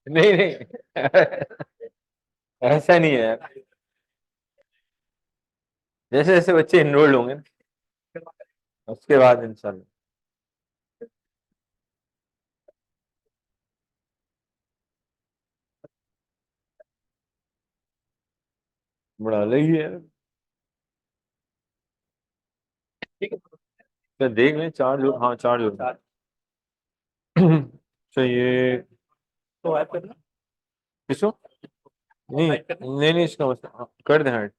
नहीं नहीं, ऐसा नहीं है यार। जैसे जैसे बच्चे इनरोल्ड होंगे ना, उसके बाद इंशाल्लाह। बड़ा अलग ही है। ठीक है, तो देख लें चार्ज हो, हाँ चार्ज हो। चाहिए तो ऐड करना। किसको? नहीं नहीं नहीं, इसका मतलब हाँ, कर दे हाइड।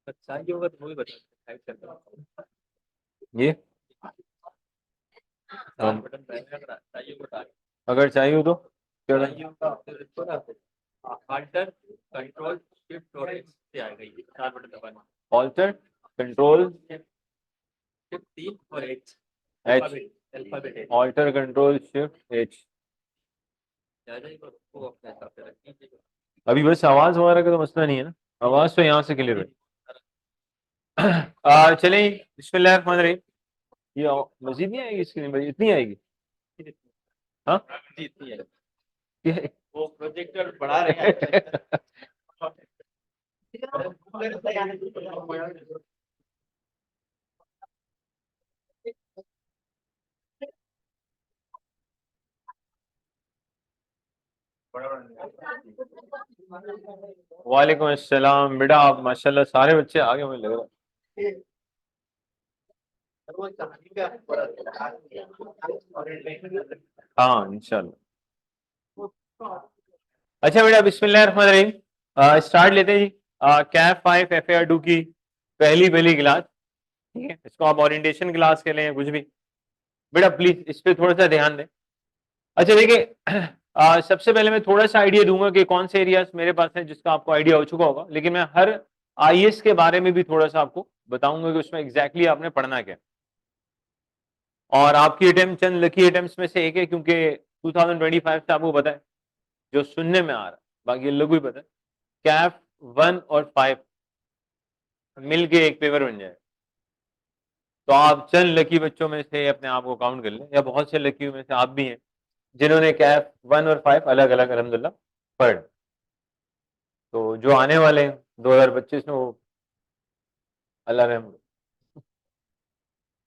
चाहिए होगा तो वही बता, हाइड कर दो। ये बटन चाहिए बता, अगर चाहिए हो तो क्या करना? अल्टर कंट्रोल शिफ्ट और एच से आएगा, ये चार बटन दबाना। ऑल्टर कंट्रोल शिफ्ट तीन और H. H, alphabet alter control shift H. अभी बस आवाज वगैरह का तो मसला नहीं है ना, आवाज तो यहाँ से क्लियर है। चलें, बिस्मिल्लाहिर्रहमानिर्रहीम। ये मजीद नहीं आएगी स्क्रीन पर, इतनी आएगी? हाँ जी, इतनी आएगी। वो प्रोजेक्टर बढ़ा रहे हैं। वालेकुम अस्सलाम बेटा, आप माशाल्लाह सारे बच्चे आगे, मुझे लग रहा है। हाँ इंशाल्लाह। अच्छा बेटा, बिस्मिल्लाहिर्रहमानिर्रहीम, स्टार्ट लेते हैं जी। कैफ 5 FAR 2 की पहली पहली क्लास। ठीक है, इसको आप ओरिएंटेशन क्लास के लें कुछ भी। बेटा प्लीज इस पे थोड़ा सा ध्यान दें। अच्छा देखिए, सबसे पहले मैं थोड़ा सा आइडिया दूंगा कि कौन से एरियाज मेरे पास है जिसका आपको आइडिया हो चुका होगा, लेकिन मैं हर आईएएस के बारे में भी थोड़ा सा आपको बताऊंगा कि उसमें एग्जैक्टली आपने पढ़ना क्या है। और आपकी अटेम्प्ट चंद लकी अटेम्प्ट्स में से एक है, क्योंकि 2025 से आपको पता है जो सुनने में आ रहा है, बाकी लोगों को ही पता है, कैफ 1 और 5 मिल के एक पेपर बन जाए। तो आप चंद लकी बच्चों में से अपने आप को काउंट कर लें, या बहुत से लकी में से आप भी हैं जिन्होंने कैफ 1 और 5 अलग अलग अल्हम्दुलिल्लाह पढ़। तो जो आने वाले हैं 2025 में, वो अल्लाह रहम,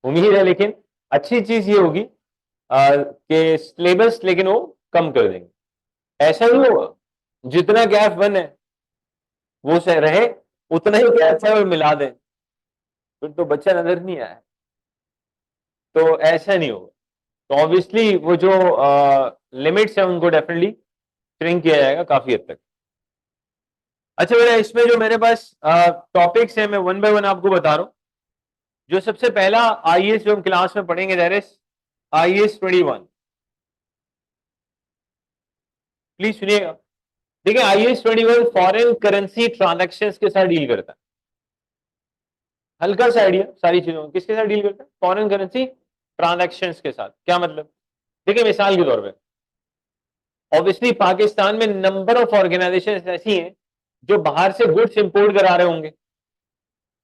उम्मीद है। लेकिन अच्छी चीज ये होगी कि सिलेबस लेकिन वो कम कर देंगे। ऐसा नहीं होगा जितना कैफ 1 है वो से रहे, उतना ही कैफ 5 मिला दें, फिर तो बच्चा नजर नहीं आया। तो ऐसा नहीं होगा। तो ऑब्वियसली वो जो लिमिट्स है उनको डेफिनेटली श्रिंक किया जाएगा काफी हद तक। अच्छा बेटा, इसमें जो मेरे पास टॉपिक्स है मैं वन बाय वन आपको बता रहा हूँ। जो सबसे पहला आईएएस जो हम क्लास में पढ़ेंगे दैट इज IAS 21। प्लीज सुनिएगा। देखिए, IAS 21 फॉरेन करेंसी ट्रांजैक्शन के साथ डील करता है। हल्का सा आइडिया सारी चीजों में, किसके साथ डील करता है? फॉरेन करेंसी ट्रांजैक्शन के साथ। क्या मतलब? देखिए मिसाल के तौर पर, ऑब्वियसली पाकिस्तान में नंबर ऑफ ऑर्गेनाइजेशन ऐसी हैं जो बाहर से गुड्स इंपोर्ट करा रहे होंगे।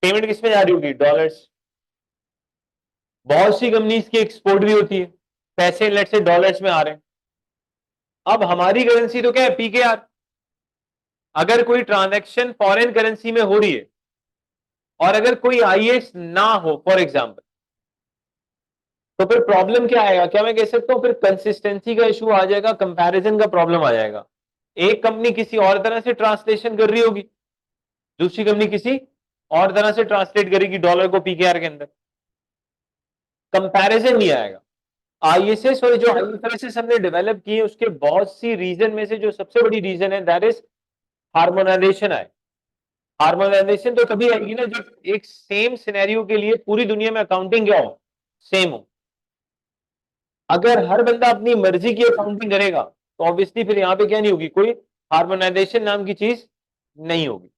पेमेंट किस में जा रही होगी? डॉलर्स। बहुत सी कंपनीज की एक्सपोर्ट भी होती है, पैसे लेट से डॉलर्स में आ रहे हैं। अब हमारी करेंसी तो क्या है? PKR। अगर कोई ट्रांजैक्शन फॉरेन करेंसी में हो रही है और अगर कोई IAS ना हो फॉर एग्जांपल, तो फिर प्रॉब्लम क्या आएगा? क्या मैं कह सकता हूं फिर कंसिस्टेंसी का इशू आ जाएगा, कंपैरिजन का प्रॉब्लम आ जाएगा। एक कंपनी किसी और तरह से ट्रांसलेशन कर रही होगी, दूसरी कंपनी किसी और तरह से ट्रांसलेट करेगी डॉलर को PKR के अंदर, कंपैरिजन नहीं आएगा। ISS और जो IFRS हमने डेवलप किए उसके बहुत सी रीजन में से जो सबसे बड़ी रीजन है दैट इज हार्मोनाइजेशन आए। हार्मोनाइजेशन तो तभी आएगी ना जब एक सेम सिनेरियो के लिए पूरी दुनिया में अकाउंटिंग क्या हो? सेम हो। अगर हर बंदा अपनी मर्जी की अकाउंटिंग करेगा तो ऑब्वियसली फिर यहाँ पे क्या नहीं होगी, कोई हार्मोनाइजेशन नाम की चीज नहीं होगी।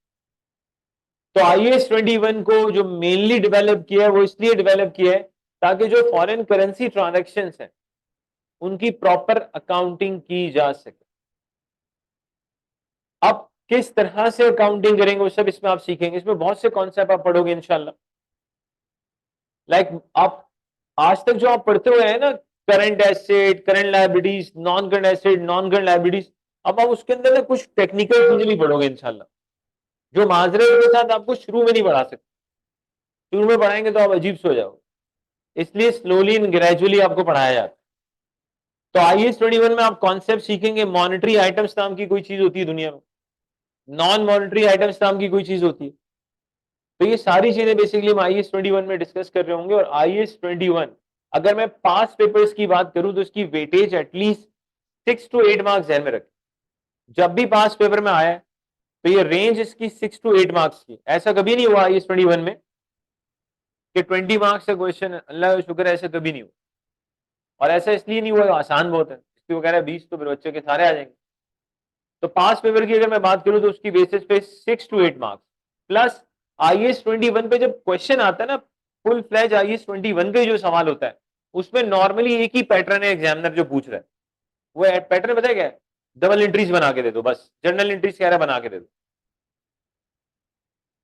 तो IAS 21 को जो मेनली डेवलप किया है वो इसलिए डेवलप किया है ताकि जो फॉरेन करेंसी ट्रांजैक्शंस हैं उनकी प्रॉपर अकाउंटिंग की जा सके। अब किस तरह से अकाउंटिंग करेंगे वो सब इसमें आप सीखेंगे, इसमें बहुत से कॉन्सेप्ट आप पढ़ोगे इंशाल्लाह। लाइक आप आज तक जो आप पढ़ते हुए हैं ना, current asset, current liabilities, non current asset, non current liabilities, अब आप उसके अंदर ना कुछ टेक्निकल चीजें नहीं पढ़ोगे इंशाल्लाह, जो माजरे के साथ आपको शुरू में नहीं पढ़ा सकते। शुरू में पढ़ाएंगे तो आप अजीब से हो जाओगे, इसलिए स्लोली एंड ग्रेजुअली आपको पढ़ाया जाता है। तो IAS 21 में आप कॉन्सेप्ट सीखेंगे, मॉनेटरी आइटम्स नाम की कोई चीज होती है दुनिया में, नॉन मॉनेटरी आइटम्स नाम की कोई चीज होती है। तो ये सारी चीजें बेसिकली हम IAS 21 में डिस्कस कर रहे होंगे। और IAS 21 अगर मैं पास पेपर्स की बात करूं तो इसकी वेटेज एटलीस्ट 6 to 8 मार्क्स ध्यान में रखें। जब भी पास पेपर में आया तो ये रेंज इसकी 6 to 8 मार्क्स की, ऐसा कभी नहीं हुआ IAS 21 में कि 20 मार्क्स का क्वेश्चन, अल्लाह का शुक्र है ऐसा कभी नहीं हुआ। और ऐसा इसलिए नहीं हुआ, आसान बहुत है, इसकी वो कह रहा है 20 तो फिर बच्चे के सारे आ जाएंगे। तो पास पेपर की अगर मैं बात करूं तो उसकी बेसिस पे 6 to 8 मार्क्स प्लस IAS 21 पे जब क्वेश्चन आता है ना, फुल फ्लैज IAS 21 का जो सवाल होता है उसमें नॉर्मली एक ही पैटर्न है एग्जामिनर जो पूछ रहा है। वो पैटर्न पता है क्या है? डबल एंट्रीज बना के दे दो, बस जर्नल एंट्रीज कह रहा है बना के दे दो।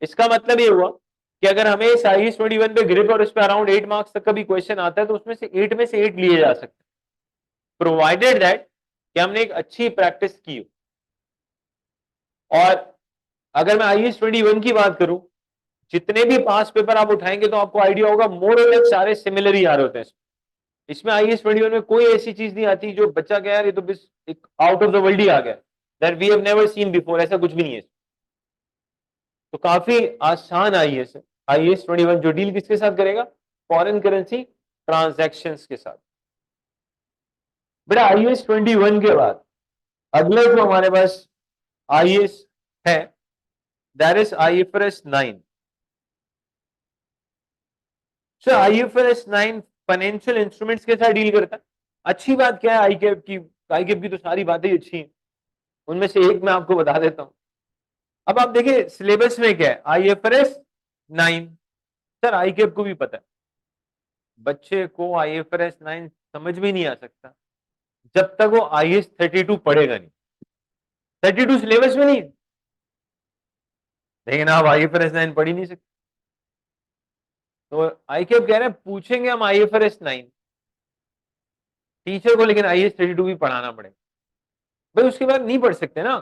इसका मतलब ये हुआ कि अगर हमें इस IAS 21 पे ग्रिप और इस पे अराउंड 8 मार्क्स तक का भी क्वेश्चन आता है तो उसमें से 8 में से 8 लिए जा सकते हैं, प्रोवाइडेड दैट कि हमने एक अच्छी प्रैक्टिस की हो। और अगर मैं IAS 21 की बात करूं, जितने भी पास पेपर आप उठाएंगे तो आपको आइडिया होगा मोर और लेस सारे सिमिलर ही आ रहे होते हैं। इसमें IAS 21 में कोई ऐसी चीज नहीं आती जो बच्चा कह यार ये तो एक आउट ऑफ द वर्ल्ड ही आ गया, that we have never seen before, ऐसा कुछ भी नहीं है। तो काफी आसान IAS 21 जो डील किसके साथ करेगा? फॉरेन करेंसी ट्रांजैक्शंस के साथ। बेटा IAS 21 के बाद अगला जो हमारे पास IAS है that is IFRS 9। So IFRS 9 financial instruments के साथ डील करता है। अच्छी बात क्या है आई कैप की तो सारी बातें ही अच्छी हैं, उनमें से एक मैं आपको बता देता हूं। अब आप देखिए सिलेबस में क्या है, IFRS 9। सर आई कैप को भी पता है, बच्चे को IFRS 9 समझ में नहीं आ सकता जब तक वो IAS 32 पढ़ेगा नहीं। 32 सिलेबस में नहीं है, लेकिन आप IFRS 9 पढ़ ही नहीं सकते। तो आई कैप कह रहे हैं पूछेंगे हम IFRS 9 टीचर को, लेकिन IAS 32 भी पढ़ाना पड़ेगा। भाई उसके बाद नहीं पढ़ सकते ना।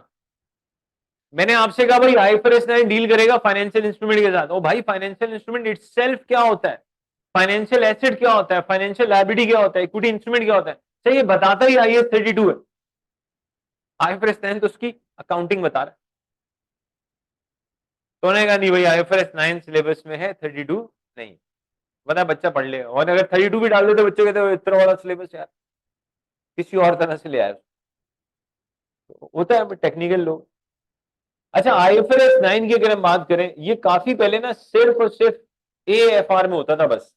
मैंने आपसे कहा भाई IFRS 9 डील करेगा फाइनेंशियल इंस्ट्रूमेंट के साथ। ओ भाई फाइनेंशियल इंस्ट्रूमेंट इटसेल्फ क्या होता है, फाइनेंशियल एसेट क्या होता है, फाइनेंशियल लायबिलिटी क्या होता है, इक्विटी इंस्ट्रूमेंट क्या होता है, चाहिए बताता ही IAS 32 है। IFRS 9 तो उसकी अकाउंटिंग बता रहा है। तो उन्होंने कहा नहीं भाई IFRS 9 सिलेबस में है, 32 नहीं। बता बच्चा पढ़ लेगा, और अगर 32 भी डाल दे तो बच्चे कहते हैं इतना बड़ा सिलेबस यार, किसी और तरह से ले आए। तो होता है टेक्निकल लोग। अच्छा IFRS 9 की अगर हम बात करें, ये काफी पहले ना सिर्फ और सिर्फ AFR में होता था बस,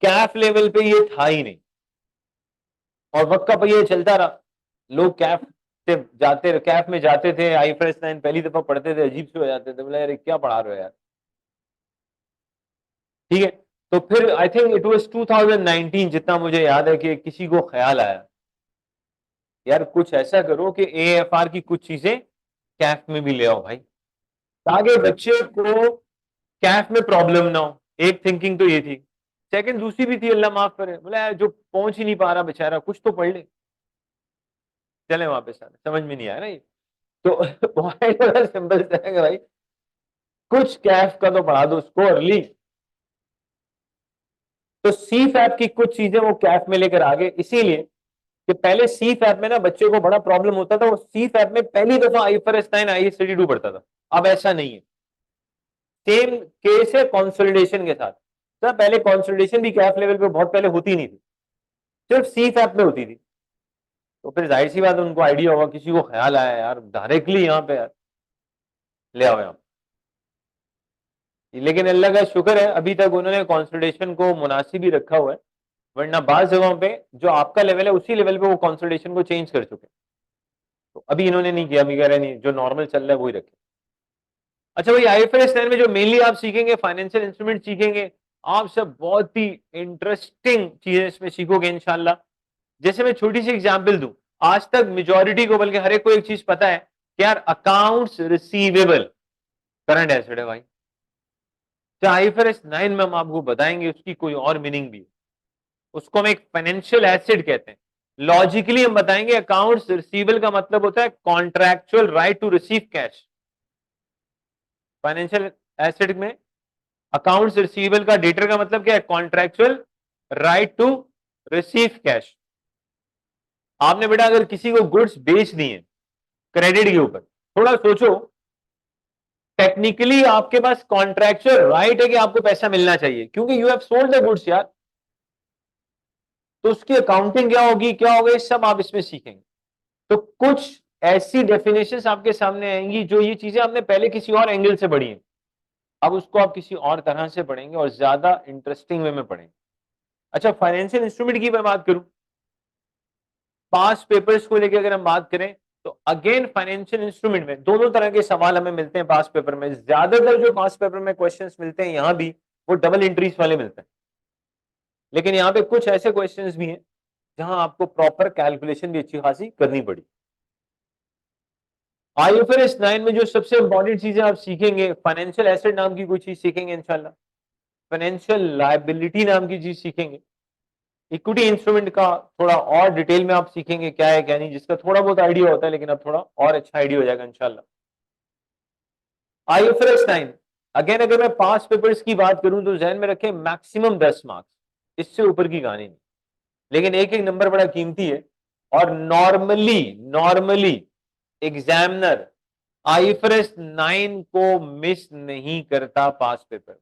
कैफ लेवल पे ये था ही नहीं। और वक्त का पहिया चलता रहा, लोग कैफ से कैफ में जाते थे, IFRS 9 पहली दफा पढ़ते थे, अजीब से हो जाते थे, बोला यार क्या पढ़ा रहे हो यार। ठीक है, तो फिर आई थिंक इट वाज 2019 जितना मुझे याद है कि किसी को ख्याल आया यार कुछ ऐसा करो कि AFR की कुछ चीजें कैफ में भी ले आओ भाई, ताकि बच्चे को कैफ में प्रॉब्लम ना हो। एक थिंकिंग तो ये थी। सेकंड दूसरी भी थी, अल्लाह माफ करे, बोला यार जो पहुंच ही नहीं पा रहा बेचारा कुछ तो पढ़ ले, चले वहां पे सारे, समझ में नहीं आया ना ये। तो पॉइंट बड़ा सिंपल है भाई, कुछ कैफ का तो पढ़ा दो उसको अर्ली। तो सी फैप की कुछ चीजें वो कैफ में लेकर आ गए, इसीलिए कि पहले सी फैप में ना बच्चे को बड़ा प्रॉब्लम होता था, वो सी फैप में पहली दफा IFRS 9 IAS 32 पढ़ता था। अब ऐसा नहीं है। सेम केस है कंसोलिडेशन के साथ। सर पहले कंसोलिडेशन भी कैफ लेवल पे बहुत पहले होती नहीं थी, सिर्फ सी फैप में होती थी। तो फिर जाहिर सी बात है उनको आइडिया होगा, किसी को ख्याल आया यार डायरेक्टली यहाँ पे यार ले आओ यहाँ। लेकिन अल्लाह का शुक्र है अभी तक उन्होंने कंसोलिडेशन को मुनासिब ही रखा हुआ है। वरना बाज जगहों पे जो आपका लेवल है उसी लेवल पे वो कंसोलिडेशन को चेंज कर चुके। तो अभी इन्होंने नहीं किया, अभी कह रहे नहीं, जो नॉर्मल चल रहा है वही रखे। अच्छा भाई, आईएफआरएस 9 में जो मेनली आप सीखेंगे फाइनेंशियल इंस्ट्रूमेंट सीखेंगे, आप सब बहुत ही इंटरेस्टिंग चीजें इसमें सीखोगे इंशाल्लाह। जैसे मैं छोटी सी एग्जांपल दूं, आज तक मेजॉरिटी को, बल्कि हर एक को एक चीज पता है कि यार अकाउंट्स रिसीवेबल करंट एसेट है भाई। तो आईएफआरएस 9 में हम आपको बताएंगे उसकी कोई और मीनिंग भी है, उसको हम एक फाइनेंशियल एसेट कहते हैं। लॉजिकली हम बताएंगे अकाउंट्स रिसीवेबल का मतलब होता है contractual right to receive cash. Financial asset में अकाउंट्स रिसीवेबल का डेटर का मतलब क्या है? Contractual right to receive cash. आपने बेटा अगर किसी को गुड्स बेच दिए क्रेडिट के ऊपर, थोड़ा सोचो, टेक्निकली आपके पास कॉन्ट्रैक्चुअल राइट है कि आपको पैसा मिलना चाहिए क्योंकि you have sold the goods यार। तो उसकी अकाउंटिंग क्या होगी, क्या होगा, ये सब आप इसमें सीखेंगे। तो कुछ ऐसी डेफिनेशंस आपके सामने आएंगी जो ये चीजें आपने पहले किसी और एंगल से पढ़ी हैं, अब उसको आप किसी और तरह से पढ़ेंगे और ज्यादा इंटरेस्टिंग वे में पढ़ेंगे। अच्छा, फाइनेंशियल इंस्ट्रूमेंट की मैं बात करूं, पास पेपर्स को लेकर अगर हम बात करें तो अगेन फाइनेंशियल इंस्ट्रूमेंट में दोनों तरह के सवाल हमें मिलते हैं पास पेपर में। ज्यादातर जो पास पेपर में क्वेश्चंस मिलते हैं यहां भी वो डबल एंट्रीज वाले मिलते हैं, लेकिन यहाँ पे कुछ ऐसे क्वेश्चंस भी हैं जहां आपको प्रॉपर कैलकुलेशन भी अच्छी खासी करनी पड़ी। आईएफआरएस 9 में जो सबसे इंपॉर्टेंट चीजें आप सीखेंगे, फाइनेंशियल एसेट नाम की कोई चीज सीखेंगे इंशाल्लाह, फाइनेंशियल लायबिलिटी नाम की चीज सीखेंगे, इक्विटी इंस्ट्रूमेंट का थोड़ा और डिटेल में आप सीखेंगे क्या है क्या नहीं, जिसका थोड़ा बहुत आइडिया होता है लेकिन अब थोड़ा और अच्छा आइडिया हो जाएगा इंशाल्लाह। आईएफआरएस 9 अगेन अगर मैं पास पेपर्स की बात करूं तो जहन में रखें मैक्सिमम 10 मार्क्स, इससे ऊपर की कहानी नहीं, लेकिन एक एक नंबर बड़ा कीमती है। और नॉर्मली नॉर्मली एग्जामिनर आईएफआरएस 9 को मिस नहीं करता पास पेपर,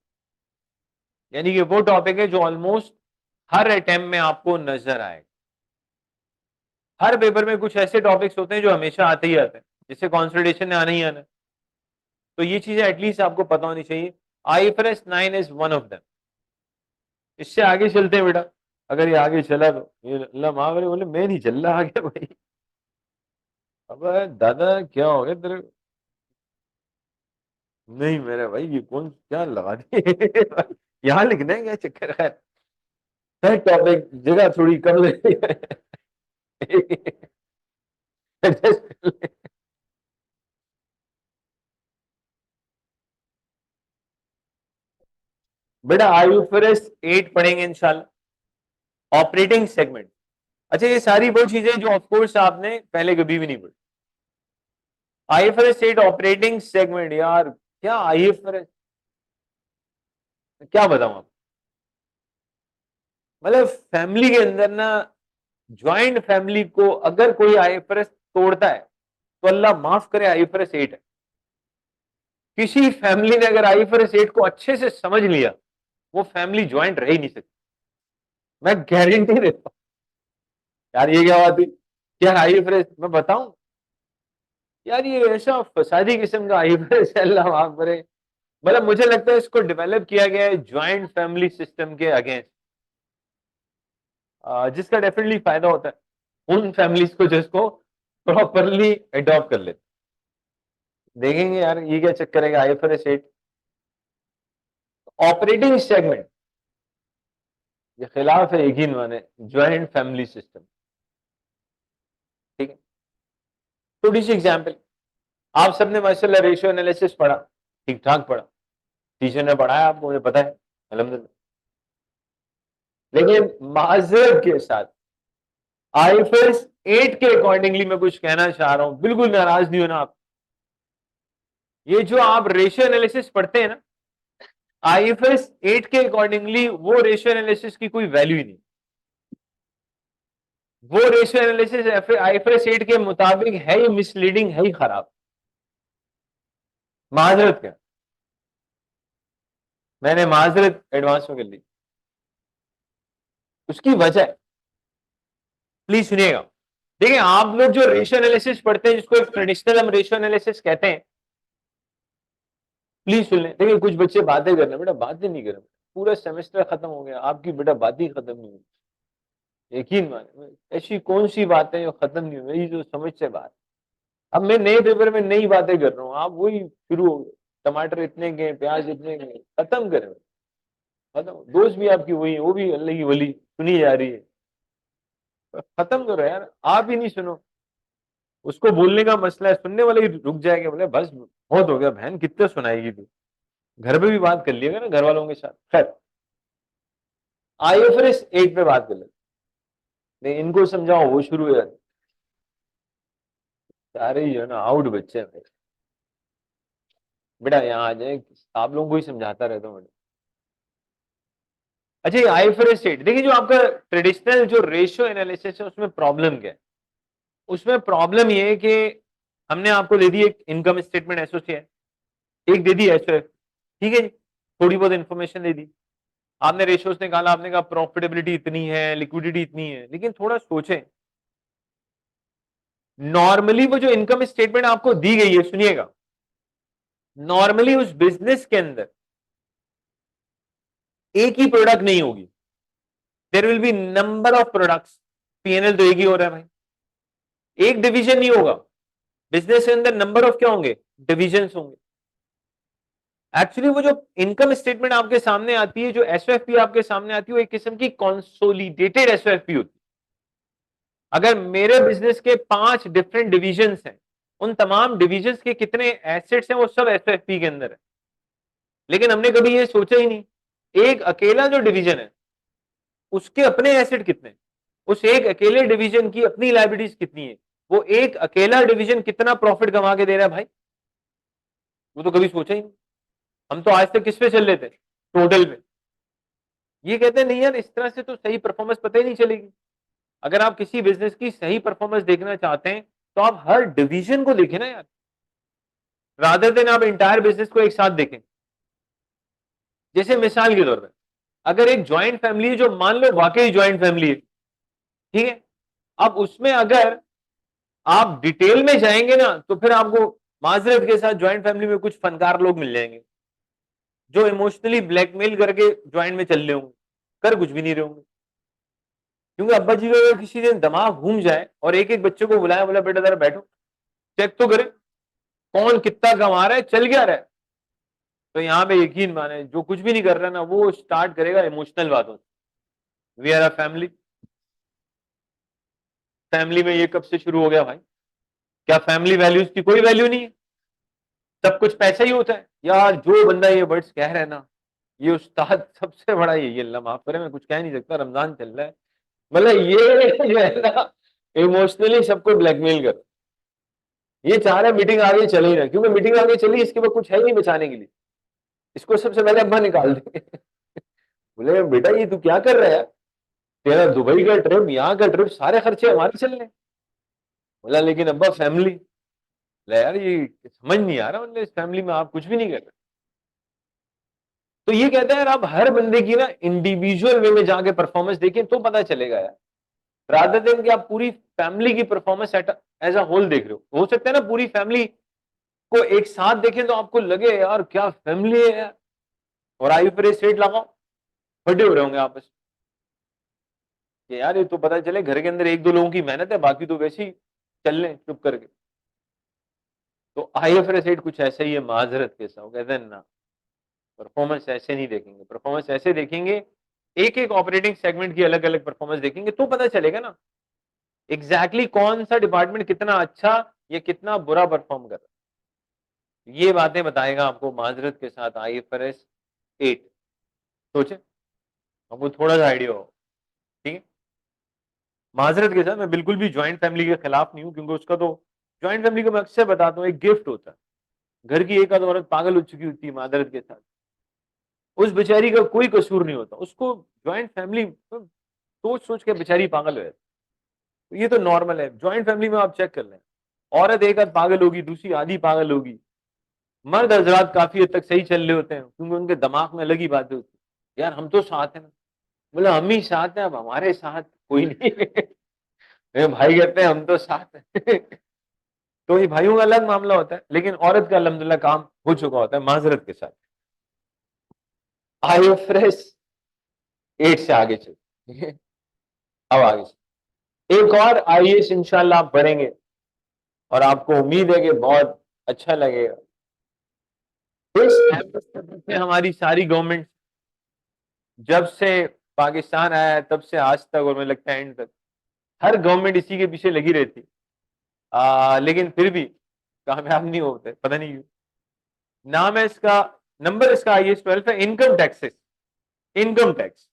यानी कि वो टॉपिक है जो ऑलमोस्ट हर अटेम्प्ट में आपको नजर आएगा। हर पेपर में कुछ ऐसे टॉपिक्स होते हैं जो हमेशा आते ही आते हैं, जिससे कंसोलिडेशन ने आना ही आना है। तो ये चीजें एटलीस्ट आपको पता होनी चाहिए। IFRS 9 is one of them. इससे आगे चलते हैं बेटा, अगर ये आगे चला तो ये अल्लाह माफ करे, बोले मैं नहीं चल रहा आगे भाई। अब दादा क्या हो गया तेरे, नहीं मेरे भाई ये कौन क्या लगा दिए यहाँ लिखना है क्या, चक्कर है टॉपिक जगह थोड़ी कम लगी adjust कर ले। बेटा आईएफआरएस 8 पढ़ेंगे इंशाल्लाह, ऑपरेटिंग सेगमेंट। अच्छा, ये सारी वो चीजें जो ऑफ कोर्स आपने पहले कभी भी नहीं पढ़ी। आईएफआरएस 8 ऑपरेटिंग सेगमेंट, यार क्या आईएफआरएस, क्या बताऊं आप, मतलब फैमिली के अंदर ना, ज्वाइंट फैमिली को अगर कोई आईएफआरएस तोड़ता है तो अल्लाह माफ करे आईएफआरएस 8 है। किसी फैमिली ने अगर आईएफआरएस 8 को अच्छे से समझ लिया, वो फैमिली ज्वाइंट रह ही नहीं सकती, मैं गारंटी देता हूं। यार ये क्या बात है, क्या आईएफआरएस मैं बताऊं, यार ये ऐसा फसादी किस्म का आईएफआरएस है, अल्लाह माफ करे। मतलब मुझे लगता है इसको डेवलप किया गया है ज्वाइंट फैमिली सिस्टम के अगेंस्ट, जिसका डेफिनेटली फायदा होता है उन फैमिलीज को जिसको प्रॉपरली अडॉप्ट कर लेते। देखेंगे यार ये क्या चक्कर है आईएफआरएस 8 ऑपरेटिंग सेगमेंट, ये खिलाफ है यकीन माने ज्वाइंट फैमिली सिस्टम। ठीक है, थोड़ी सी एग्जांपल, आप सबने माशाल्लाह रेशियो एनालिसिस पढ़ा, ठीक ठाक पढ़ा, टीचर ने पढ़ाया आपको, मुझे पता है अल्हम्दुलिल्लाह, लेकिन माजरत के साथ आईएफएस 8 के अकॉर्डिंगली मैं कुछ कहना चाह रहा हूं, बिल्कुल नाराज नहीं होना आप। ये जो आप रेशियो एनालिसिस पढ़ते हैं ना, आईएफएस 8 के अकॉर्डिंगली वो रेशियो एनालिसिस की कोई वैल्यू ही नहीं। वो रेशियो एनालिसिस आईएफएस 8 के मुताबिक है ही मिसलीडिंग, है ही खराब। माजरत क्या, मैंने माजरत एडवांस में कर ली, उसकी वजह प्लीज सुनिएगा। देखिए आप लोग जो रेशियो एनालिसिस पढ़ते हैं, जिसको एक ट्रेडिशनल हम रेशियो एनालिसिस कहते हैं, प्लीज सुन लें। देखिए कुछ बच्चे बातें कर रहे हैं, बेटा बातें नहीं कर रहे, पूरा सेमेस्टर खत्म हो गया आपकी बेटा बातें ही खत्म नहीं हुई। यकीन माने, ऐसी कौन सी बातें जो खत्म नहीं हुई, मेरी जो समझ से बात। अब मैं नए पेपर में नई बातें कर रहा हूँ, आप वही शुरू हो गए, टमाटर इतने के, प्याज इतने के, खत्म करें, खत्म। दोस्त भी आपकी वही है, वो भी अल्लाह की वली सुनी जा रही है, खत्म करो यार, आप ही नहीं सुनो। उसको बोलने का मसला है, सुनने वाले ही रुक जाएंगे, बोले बस बहुत हो गया बहन, कितने सुनाएगी तू। घर पे भी बात कर लिएगा ना घर वालों के साथ। खैर, आईएफआरएस 8 पे बात कर लेते, नहीं इनको समझाओ, वो शुरू हो जाते सारे ही है ना, आउट बच्चे हैं मेरे। बेटा यहाँ आ जाए, आप लोगों को ही समझाता रहता हूँ। अच्छा, ये आईएफआरएस 8 देखिए, जो आपका ट्रेडिशनल जो रेशियो एनालिसिस है उसमें प्रॉब्लम क्या है? उसमें प्रॉब्लम ये है कि हमने आपको दे दी एक इनकम स्टेटमेंट एसोसिएट, एक दे दी एसओएफ, ठीक है जी, थोड़ी बहुत इंफॉर्मेशन दे दी, आपने रेशियोज निकाला, आपने कहा प्रॉफिटेबिलिटी इतनी है, लिक्विडिटी इतनी है, लेकिन थोड़ा सोचें, नॉर्मली वो जो इनकम स्टेटमेंट आपको दी गई है, सुनिएगा, नॉर्मली उस बिजनेस के अंदर एक ही प्रोडक्ट नहीं होगी, there will be number of products. PNL तो एक ही हो रहा है भाई, एक डिवीजन नहीं होगा बिजनेस के अंदर, नंबर ऑफ क्या होंगे, डिविजन होंगे। एक्चुअली वो जो इनकम स्टेटमेंट आपके सामने आती है, जो एसओएफपी आपके सामने आती है, वो एक किस्म की कंसोलिडेटेड एसओएफपी होती है। अगर मेरे बिजनेस के 5 डिफरेंट डिविजन्स हैं, उन तमाम डिविजन्स के कितने एसेट्स हैं वो सब एसओएफपी के अंदर है, लेकिन हमने कभी ये सोचा ही नहीं, एक अकेला जो डिवीजन है उसके अपने एसेट कितने, उस एक अकेले डिवीजन की अपनी लायबिलिटीज कितनी है, वो एक अकेला डिवीजन कितना प्रॉफिट कमा के दे रहा है भाई, वो तो कभी सोचा ही नहीं। हम तो आज तक किस पे चल रहे थे, टोटल पे। ये कहते हैं नहीं यार, इस तरह से तो सही परफॉर्मेंस पता ही नहीं चलेगी। अगर आप किसी बिजनेस की सही परफॉर्मेंस देखना चाहते हैं तो आप हर डिवीजन को देखें ना यार, रादर देन आप इंटायर बिजनेस को एक साथ देखें। जैसे मिसाल के तौर पर, अगर एक ज्वाइंट फैमिली है, जो मान लो वाकई ज्वाइंट फैमिली है, ठीक है, अब उसमें अगर आप डिटेल में जाएंगे ना, तो फिर आपको माजरत के साथ ज्वाइंट फैमिली में कुछ फनकार लोग मिल जाएंगे, जो इमोशनली ब्लैकमेल करके ज्वाइंट में चल रहे होंगे, कर कुछ भी नहीं रहे होंगे। क्योंकि अब्बा जी का अगर किसी दिन दिमाग घूम जाए और एक एक बच्चे को बुलाया, बोला बेटा जरा बैठो, चेक तो करे कौन कितना कमा रहा है, चल क्या रहा है, तो यहाँ पे यकीन माने जो कुछ भी नहीं कर रहा ना, वो स्टार्ट करेगा इमोशनल बातों से। We are a family, family में ये कब से शुरू हो गया भाई? क्या फैमिली वैल्यूज की कोई वैल्यू नहीं है? सब कुछ पैसा ही होता है यार। जो बंदा ये वर्ड्स कह रहा है ना, ये उस्ताद सबसे बड़ा, ये अल्लाह माफ करे, मैं कुछ कह नहीं सकता, रमजान चल रहा है, मतलब ये जो है ना, इमोशनली सबको ब्लैकमेल कर, ये चाह रहा है मीटिंग आगे चल ही रहा है, क्योंकि मीटिंग आगे चली, इसके बाद कुछ है ही नहीं बचाने के लिए, इसको सबसे पहले अब्बा निकाल देंगे। बोले बेटा ये तू क्या कर रहा है, तेरा दुबई का ट्रिप, यहाँ का ट्रिप, सारे खर्चे हमारे चल रहे हैं। बोला लेकिन अब्बा फैमिली, यार ये समझ नहीं आ रहा, मतलब इस फैमिली में आप कुछ भी नहीं कर रहे। तो ये कहता है यार, आप हर बंदे की ना इंडिविजुअल वे में जाके परफॉर्मेंस देखें तो पता चलेगा यार, रादर देन कि आप पूरी फैमिली की परफॉर्मेंस एज अ होल देख रहे हो सकता है ना पूरी फैमिली को एक साथ देखें तो आपको लगे यार क्या फैमिली है यार, और आई पर स्टेट लगाओ, बड़े हो रहे होंगे आपस में, यार ये तो पता चले घर के अंदर एक दो लोगों की मेहनत है, बाकी तो वैसे ही चल रहे चुप करके। तो आईएफआरएस 8 कुछ ऐसा ही है माजरत के साथ, कहते हैं ना परफॉर्मेंस ऐसे नहीं देखेंगे, परफॉर्मेंस ऐसे देखेंगे, एक एक ऑपरेटिंग सेगमेंट की अलग अलग परफॉर्मेंस देखेंगे तो पता चलेगा ना एग्जैक्टली कौन सा डिपार्टमेंट कितना अच्छा या कितना बुरा परफॉर्म कर रहा है। ये बातें बताएगा आपको माजरत के साथ आईएफआरएस 8, सोचे आपको थोड़ा सा आइडिया हो, ठीक है। माजरत के साथ मैं बिल्कुल भी ज्वाइंट फैमिली के खिलाफ नहीं हूं, क्योंकि उसका तो ज्वाइंट फैमिली को मैं अक्सर बताता हूँ एक गिफ्ट होता है। घर की एक आध औरत पागल हो चुकी होती है माजरत के साथ, उस बेचारी का कोई कसूर नहीं होता, उसको ज्वाइंट फैमिली सोच सोच के बेचारी पागल हो जाती है। तो ये तो नॉर्मल है, ज्वाइंट फैमिली में आप चेक कर लें, औरत एक आध पागल होगी, दूसरी आधी पागल होगी, मर्द हजरात काफी हद तक सही चल रहे होते हैं, क्योंकि उनके दिमाग में अलग ही बातें होती है, यार हम तो साथ हैं ना, बोले हम ही साथ हैं, अब हमारे साथ कोई नहीं है। मेरे भाई कहते हैं हम तो साथ हैं। तो ये भाइयों का अलग मामला होता है, लेकिन औरत का अल्हम्दुलिल्लाह काम हो चुका होता है माजरत के साथ। आईएफआरएस 8 से आगे चल, ठीक है। अब आगे एक और आईएएस इंशाल्लाह आप पढ़ेंगे और आपको उम्मीद है कि बहुत अच्छा लगेगा। इस हमारी सारी गवर्नमेंट जब से पाकिस्तान आया है तब से आज तक, और मुझे लगता है एंड तक, हर गवर्नमेंट इसी के पीछे लगी रहती, लेकिन फिर भी कामयाब नहीं होते, पता नहीं क्यों। नाम है इसका, नंबर इसका आईएएस 12 है, इनकम टैक्सेस, इनकम टैक्स,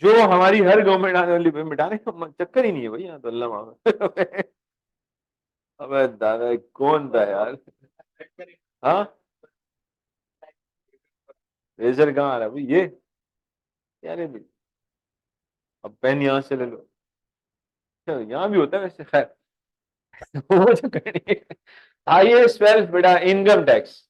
जो हमारी हर गवर्नमेंट आने वाली मिटाने का चक्कर ही नहीं है भाई यहाँ तो, अल्लाह माफ। अबे दादा कौन था यार? हाँ, रेजर कहाँ आ रहा है भाई? ये यार ये भी, अब पेन यहाँ से ले लो। अच्छा, यहाँ भी होता है वैसे, खैर। वो जो करनी आईएएस 12 बेटा इनकम टैक्स,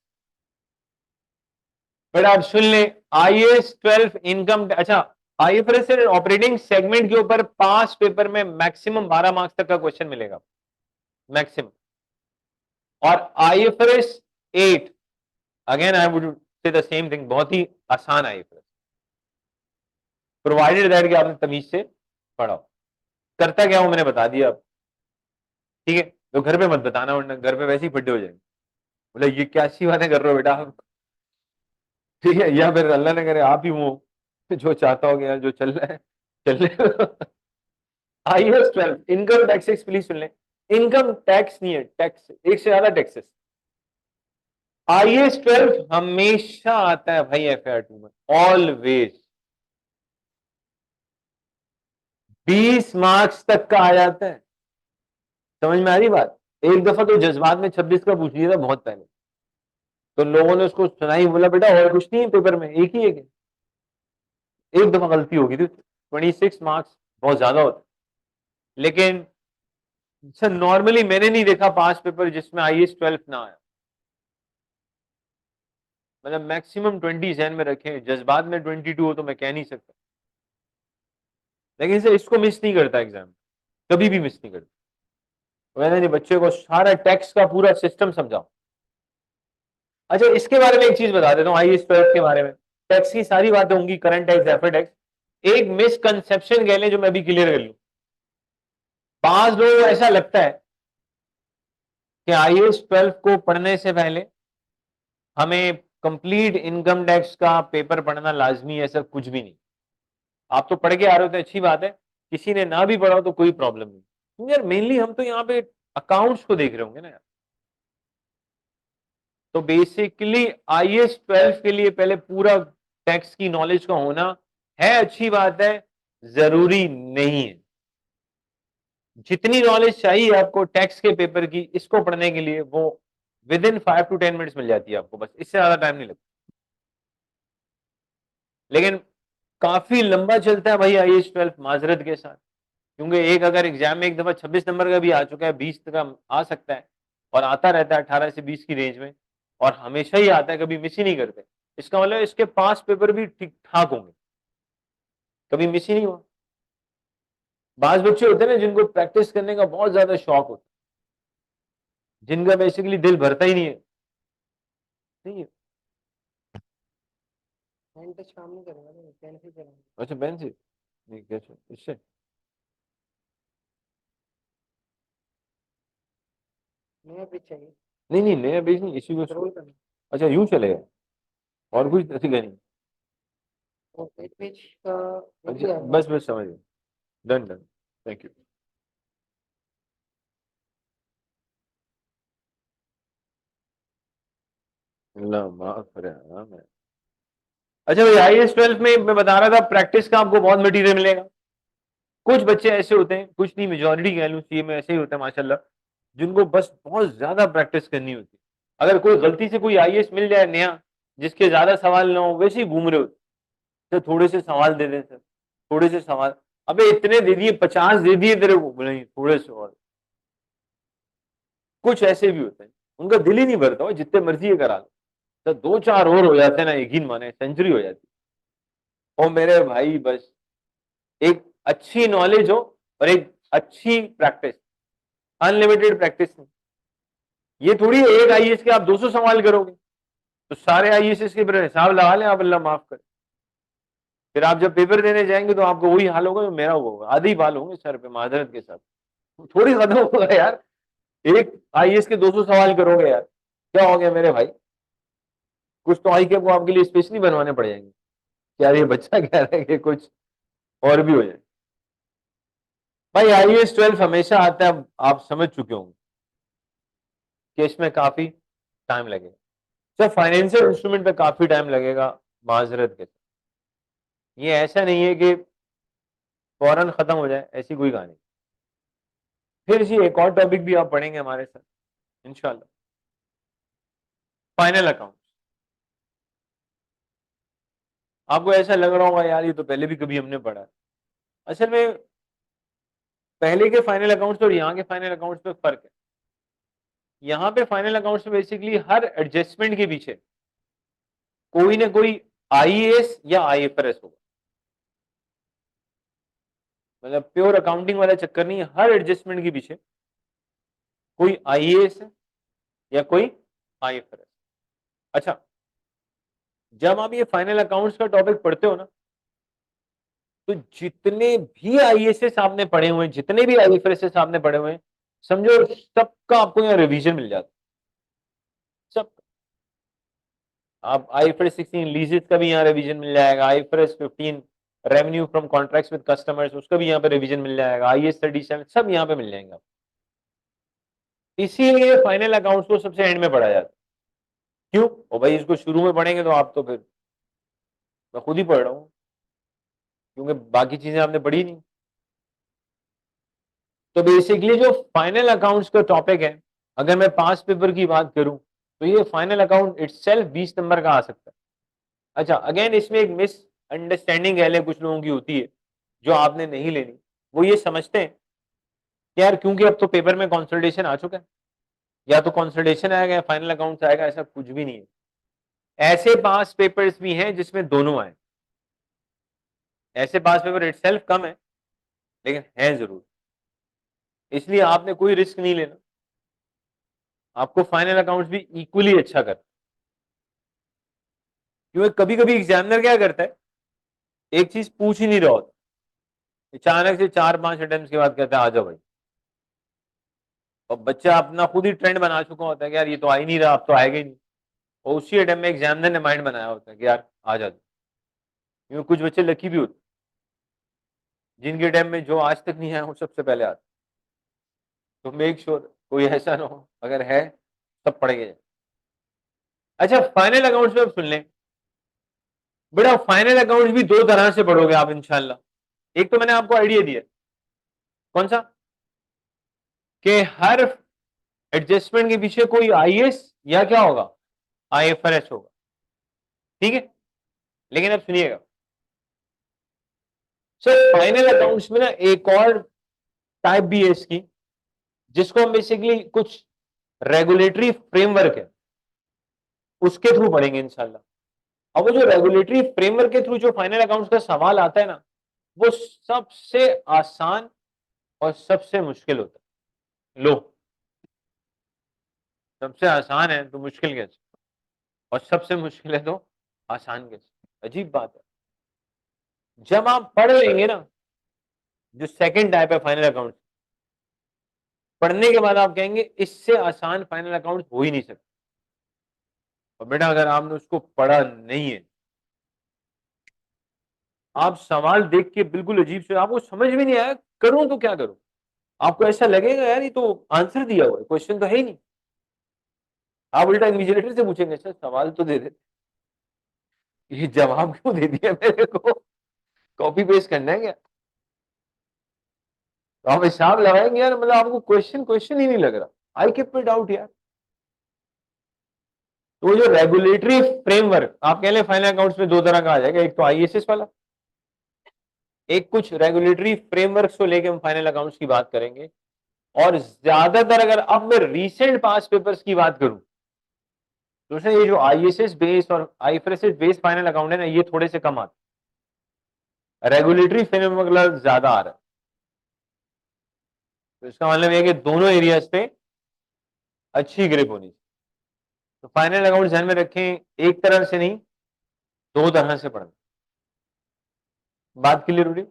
बेटा आप सुन ले, आईएएस 12 इनकम, अच्छा आईएफआरएस से ऑपरेटिंग सेगमेंट के ऊपर पांच पेपर में मैक्सिमम 12 मार्क्स तक का क्वेश्चन मिलेगा, मैक्सिमम। और IFRS 8, again I would say the same thing, बहुत ही आसान आईएफआरएस, प्रोवाइडेड दैट कि आपने तमीज से पढ़ा। करता क्या हूं मैंने बता दिया अब, ठीक है? तो घर पे मत बताना वरना घर पे वैसे ही फड्डे हो जाएंगे, बोले ये क्या सी बातें कर रहे हो बेटा आप, ठीक है? या फिर अल्लाह ने करे आप ही वो जो चाहता हो यार जो चल रहा है चल रहा है। आईएएस 12 इनकम टैक्सेस, प्लीज सुन ले, इनकम टैक्स नहीं है, टैक्स, एक से ज्यादा टैक्सेस। आईएएस 12 हमेशा आता है भाई एफआईआर 2 में, ऑलवेज 20 मार्क्स तक का आ जाता है। समझ में आ रही बात? एक दफा तो जज्बात में 26 का पूछ लिया था बहुत पहले, तो लोगों ने उसको सुनाई, बोला बेटा और कुछ नहीं है पेपर में, एक ही है। एक दफा गलती होगी थी, 26 मार्क्स बहुत ज्यादा होता है। लेकिन सर नॉर्मली मैंने नहीं देखा पांच पेपर जिसमें आईएएस 12 ना आया, मतलब मैक्सिमम 20 जहन में रखे, जज्बात में 22 हो तो मैं कह नहीं सकता, लेकिन सर इसको मिस नहीं करता एग्जाम, कभी भी मिस नहीं करता। मैंने नहीं, बच्चे को सारा टैक्स का पूरा सिस्टम समझाओ। अच्छा इसके बारे में एक चीज बता देता हूँ, आईएएस 12 के बारे में, टैक्स की सारी बातें होंगी, करंट टैक्स, एफर टैक्स। एक मिसकंसेप्शन कह लें जो मैं भी क्लियर कर लूं, पांच लोगों को ऐसा लगता है कि आईएएस 12 को पढ़ने से पहले हमें कंप्लीट इनकम टैक्स का पेपर पढ़ना लाजमी है, ऐसा कुछ भी नहीं। आप तो पढ़ के आ रहे हो तो अच्छी बात है, किसी ने ना भी पढ़ा हो तो कोई प्रॉब्लम नहीं, क्योंकि यार मेनली हम तो यहाँ पे अकाउंट्स को देख रहे होंगे ना यार। तो बेसिकली आईएएस 12 के लिए पहले पूरा टैक्स की नॉलेज का होना है, अच्छी बात है, जरूरी नहीं है। जितनी नॉलेज चाहिए आपको टैक्स के पेपर की, इसको पढ़ने के लिए वो विद इन 5 to 10 मिनट्स मिल जाती है आपको, बस इससे ज्यादा टाइम नहीं लगता। लेकिन काफी लंबा चलता है भाई आईएएस 12 माजरत के साथ, क्योंकि एक अगर एग्जाम में एक दफा 26 नंबर का भी आ चुका है, 20 का आ सकता है, और आता रहता है 18 से 20 की रेंज में, और हमेशा ही आता है, कभी मिस ही नहीं करते। इसका मतलब इसके पांच पेपर भी ठीक ठाक होंगे, कभी मिस ही नहीं हुआ। बाज बच्चे होते हैं ना जिनको प्रैक्टिस करने का बहुत ज्यादा शौक होता है, जिनका बेसिकली दिल भरता ही नहीं है, नहीं है। अच्छा पेन से नहीं, कैसे इससे? नहीं नहीं नया पेज नहीं, इसी को। अच्छा यूं चलेगा, और कुछ सीखा नहीं? अच्छा बस बस समझ गया, डन डन, थैंक यू। अल्लाह माफ करे, हाँ मैं। अच्छा भाई आईएएस 12 में मैं बता रहा था प्रैक्टिस का आपको बहुत मटेरियल मिलेगा। कुछ बच्चे ऐसे होते हैं, कुछ नहीं मेजोरिटी कह लूं, सीए में ऐसे ही होता है माशाल्लाह, जिनको बस बहुत ज्यादा प्रैक्टिस करनी होती है। अगर कोई गलती से कोई आईएएस मिल जाए नया, जिसके ज्यादा सवाल ना हो, वैसे ही घूम रहे होते, सर थोड़े से सवाल दे दें सर, थोड़े से सवाल, अबे इतने दे दिए, 50 दे दिए तेरे को, बोले नहीं थोड़े से और। कुछ ऐसे भी होते हैं, उनका दिल ही नहीं भरता हो, जितने मर्जी ये करा लो, तो दो चार और हो जाते हैं ना, यकीन माने सेंचुरी हो जाती है। और मेरे भाई बस एक अच्छी नॉलेज हो और एक अच्छी प्रैक्टिस, अनलिमिटेड प्रैक्टिस नहीं। ये थोड़ी है एक आईएएस के आप 200 सवाल करोगे, तो सारे आईएएस के फिर हिसाब लगा लें आप, अल्लाह माफ करे। फिर आप जब पेपर देने जाएंगे तो आपको वही हाल होगा जो मेरा होगा, आधे ही बाल होंगे सर पे माजरत के साथ, थोड़ी खत्म होगा यार। एक आईएएस के 200 सवाल करोगे यार, क्या हो गया मेरे भाई? कुछ तो आई के को आपके लिए स्पेशली बनवाने पड़ जाएंगे। क्या ये बच्चा कह रहा है कि कुछ और भी हो जाए? भाई आईएएस 12 हमेशा आता है, आप समझ चुके होंगे कि इसमें काफी टाइम लगेगा। सर फाइनेंशियल इंस्ट्रूमेंट पे काफी टाइम लगेगा माजरत के साथ। ये ऐसा नहीं है कि फौरन खत्म हो जाए, ऐसी कोई कहानी। फिर जी एक और टॉपिक भी आप पढ़ेंगे हमारे साथ इंशाल्लाह, फाइनल अकाउंट। आपको ऐसा लग रहा होगा यार ये तो पहले भी कभी हमने पढ़ा है। असल में पहले के फाइनल अकाउंट्स और यहाँ के फाइनल अकाउंट्स में फर्क है। यहाँ पे फाइनल अकाउंट्स में बेसिकली हर एडजस्टमेंट के पीछे कोई ना कोई आईएएस या आईएफआरएस होगा। मतलब प्योर अकाउंटिंग वाला चक्कर नहीं है, हर एडजस्टमेंट के पीछे कोई आईएएस है या कोई आईएफआरएस। अच्छा, जब आप ये फाइनल अकाउंट्स का टॉपिक पढ़ते हो ना, तो जितने भी आईएएस आपने पढ़े हुए हैं, जितने भी आईएफआरएस आपने पढ़े हुए हैं, समझो सबका आपको यहाँ रिवीजन मिल जाता है। सब, आप आईएफआरएस 16 लीजेस का भी यहाँ रिवीजन मिल जाएगा, IFRS 15 revenue from contracts with customers उसका भी यहाँ पे रिवीजन मिल जाएगा, आईएएस 37 सब यहाँ पे मिल जाएंगे। इसीलिए फाइनल अकाउंट्स को सबसे एंड में पढ़ा जाता है। क्यों? ओ भाई इसको शुरू में पढ़ेंगे तो आप तो फिर, मैं खुद ही पढ़ रहा हूँ क्योंकि बाकी चीजें आपने पढ़ी नहीं। तो बेसिकली जो फाइनल अकाउंट्स का टॉपिक है, अगर मैं पास पेपर की बात करूं तो ये फाइनल अकाउंट इटसेल्फ 20 नंबर का आ सकता है। अच्छा, अगेन इसमें एक मिस अंडरस्टैंडिंग है कुछ लोगों की होती है जो आपने नहीं लेनी। वो ये समझते हैं कि यार क्योंकि अब तो पेपर में कंसल्टेशन आ चुका है, या तो कंसल्टेशन आएगा या फाइनल अकाउंट्स आएगा, ऐसा कुछ भी नहीं है। ऐसे पास पेपर्स भी हैं जिसमें दोनों आए। ऐसे पास पेपर इटसेल्फ कम है लेकिन है जरूर, इसलिए आपने कोई रिस्क नहीं लेना। आपको फाइनल अकाउंट्स भी इक्वली अच्छा कर, क्योंकि कभी कभी एग्जामिनर क्या करता है, एक चीज पूछ ही नहीं रहा होता, अचानक से 4-5 अटेम्प्ट के बाद कहता है आ जाओ भाई। और बच्चा अपना खुद ही ट्रेंड बना चुका होता है कि यार ये तो आ ही नहीं रहा, अब तो आएगा ही नहीं। और उसी अटेम्प्ट में एग्जामिनर ने माइंड बनाया होता है कि यार आ जाओ। क्योंकि कुछ बच्चे लकी भी होते, जिनके अटेम्प्ट में जो आज तक नहीं आया वो सबसे पहले आते। तो मेक श्योर कोई ऐसा ना हो, अगर है तब पढ़ेंगे। अच्छा, फाइनल अकाउंट्स में अब सुन लें बेटा, फाइनल अकाउंट्स भी दो तरह से पढ़ोगे आप इंशाल्लाह। एक तो मैंने आपको आइडिया दिया, कौन सा, कि हर एडजस्टमेंट के पीछे कोई आईएएस या क्या होगा, आईएफआरएस होगा। ठीक है, लेकिन अब सुनिएगा सर, फाइनल अकाउंट्स में ना एक और टाइप भी है इसकी, जिसको हम बेसिकली कुछ रेगुलेटरी फ्रेमवर्क है उसके थ्रू पढ़ेंगे इंशाल्लाह। अब वो जो रेगुलेटरी फ्रेमवर्क के थ्रू जो फाइनल अकाउंट्स का सवाल आता है ना, वो सबसे आसान और सबसे मुश्किल होता है। लो, सबसे आसान है तो मुश्किल कैसे, और सबसे मुश्किल है तो आसान कैसे? अजीब बात है। जब आप पढ़ लेंगे ना जो सेकंड टाइप है फाइनल अकाउंट, पढ़ने के बाद आप कहेंगे इससे आसान फाइनल अकाउंट हो ही नहीं सकता। और बेटा अगर आपने उसको पढ़ा नहीं है, आप सवाल देख के बिल्कुल अजीब से, आपको समझ में नहीं आया करूं तो क्या करूं, आपको ऐसा लगेगा यार ये तो आंसर दिया हुआ है, क्वेश्चन तो है ही नहीं। आप उल्टा इन्विजिलेटर से पूछेंगे सर सवाल तो दे दे, ये जवाब क्यों दे दिया मेरे को, कॉपी पेस्ट करना है क्या? तो आप हिसाब लगाएंगे यार, मतलब आपको क्वेश्चन क्वेश्चन ही नहीं लग रहा, आई कीप इट आउट यार। तो जो रेगुलेटरी फ्रेमवर्क आप कह ले फाइनल अकाउंट्स में दो तरह का आ जाएगा, एक तो आईएएस वाला, एक कुछ रेगुलेटरी फ्रेमवर्क को लेके हम फाइनल अकाउंट्स की बात करेंगे। और ज्यादातर अगर अब मैं रीसेंट पास पेपर्स की बात करूं तो ये जो आईएसएस बेस्ड और आईएफआरएस बेस्ड फाइनल अकाउंट है ना, ये थोड़े से कम आते, रेगुलेटरी फ्रेमवर्क ज्यादा आ रहा है। तो इसका मतलब ये कि दोनों एरियाज पे अच्छी ग्रिप होनी चाहिए। तो फाइनल अकाउंट ध्यान में रखें, एक तरह से नहीं दो तरह से पढ़ना। बात क्लियर हो रही?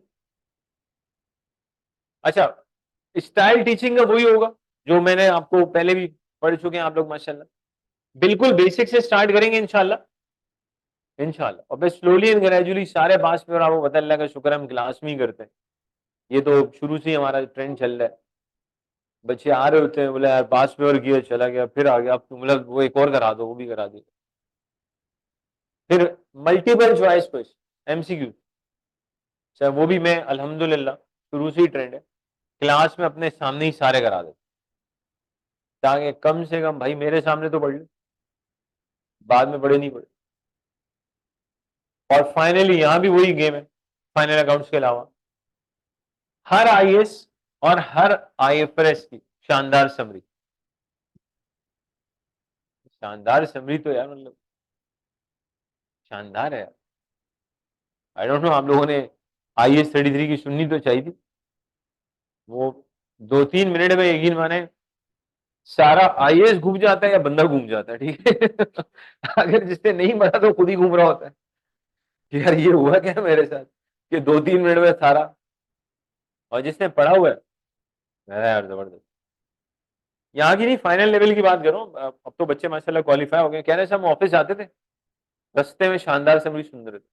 अच्छा, स्टाइल टीचिंग का वही होगा जो मैंने आपको पहले भी पढ़ चुके हैं आप लोग माशाल्लाह। बिल्कुल बेसिक से स्टार्ट करेंगे इंशाल्लाह, इंशाल्लाह, और फिर स्लोली एंड ग्रेजुअली सारे पास में, और आपको पता अल्लाह का शुक्र हम क्लास में ही करते हैं। ये तो शुरू से ही हमारा ट्रेंड चल रहा है। बच्चे आ रहे होते हैं, बोले यार पास में और किया, चला गया, फिर आ गया, अब तो मतलब वो एक और करा दो, वो भी करा दिया। फिर मल्टीपल चॉइस क्वेश्चन, एमसीक्यू, चाहे वो भी मैं अल्हम्दुलिल्लाह शुरू से ही ट्रेंड है, क्लास में अपने सामने ही सारे करा देते, ताकि कम से कम भाई मेरे सामने तो पढ़ ले, बाद में पढ़े नहीं पढ़े। और फाइनली यहां भी वही गेम है, फाइनल अकाउंट्स के अलावा हर आईएएस और हर आईएफआरएस की शानदार समरी, शानदार समरी तो यार मतलब शानदार है यार। आई डोंट नो आप लोगों ने आईएएस 33 की सुननी तो चाहिए थी। वो 2-3 मिनट में यकीन माने सारा आईएएस घूम जाता है या बंदा घूम जाता है, ठीक है। अगर जिसने नहीं पढ़ा तो खुद ही घूम रहा होता है कि यार ये हुआ क्या मेरे साथ, कि 2-3 मिनट में सारा। और जिसने पढ़ा हुआ है, अरे यार जबरदस्त। यहाँ की नहीं, फाइनल लेवल की बात करो, अब तो बच्चे माशाल्लाह क्वालिफाई हो गए। कह रहे थे हम ऑफिस जाते थे, रास्ते में शानदार समरी सुन रहे थे,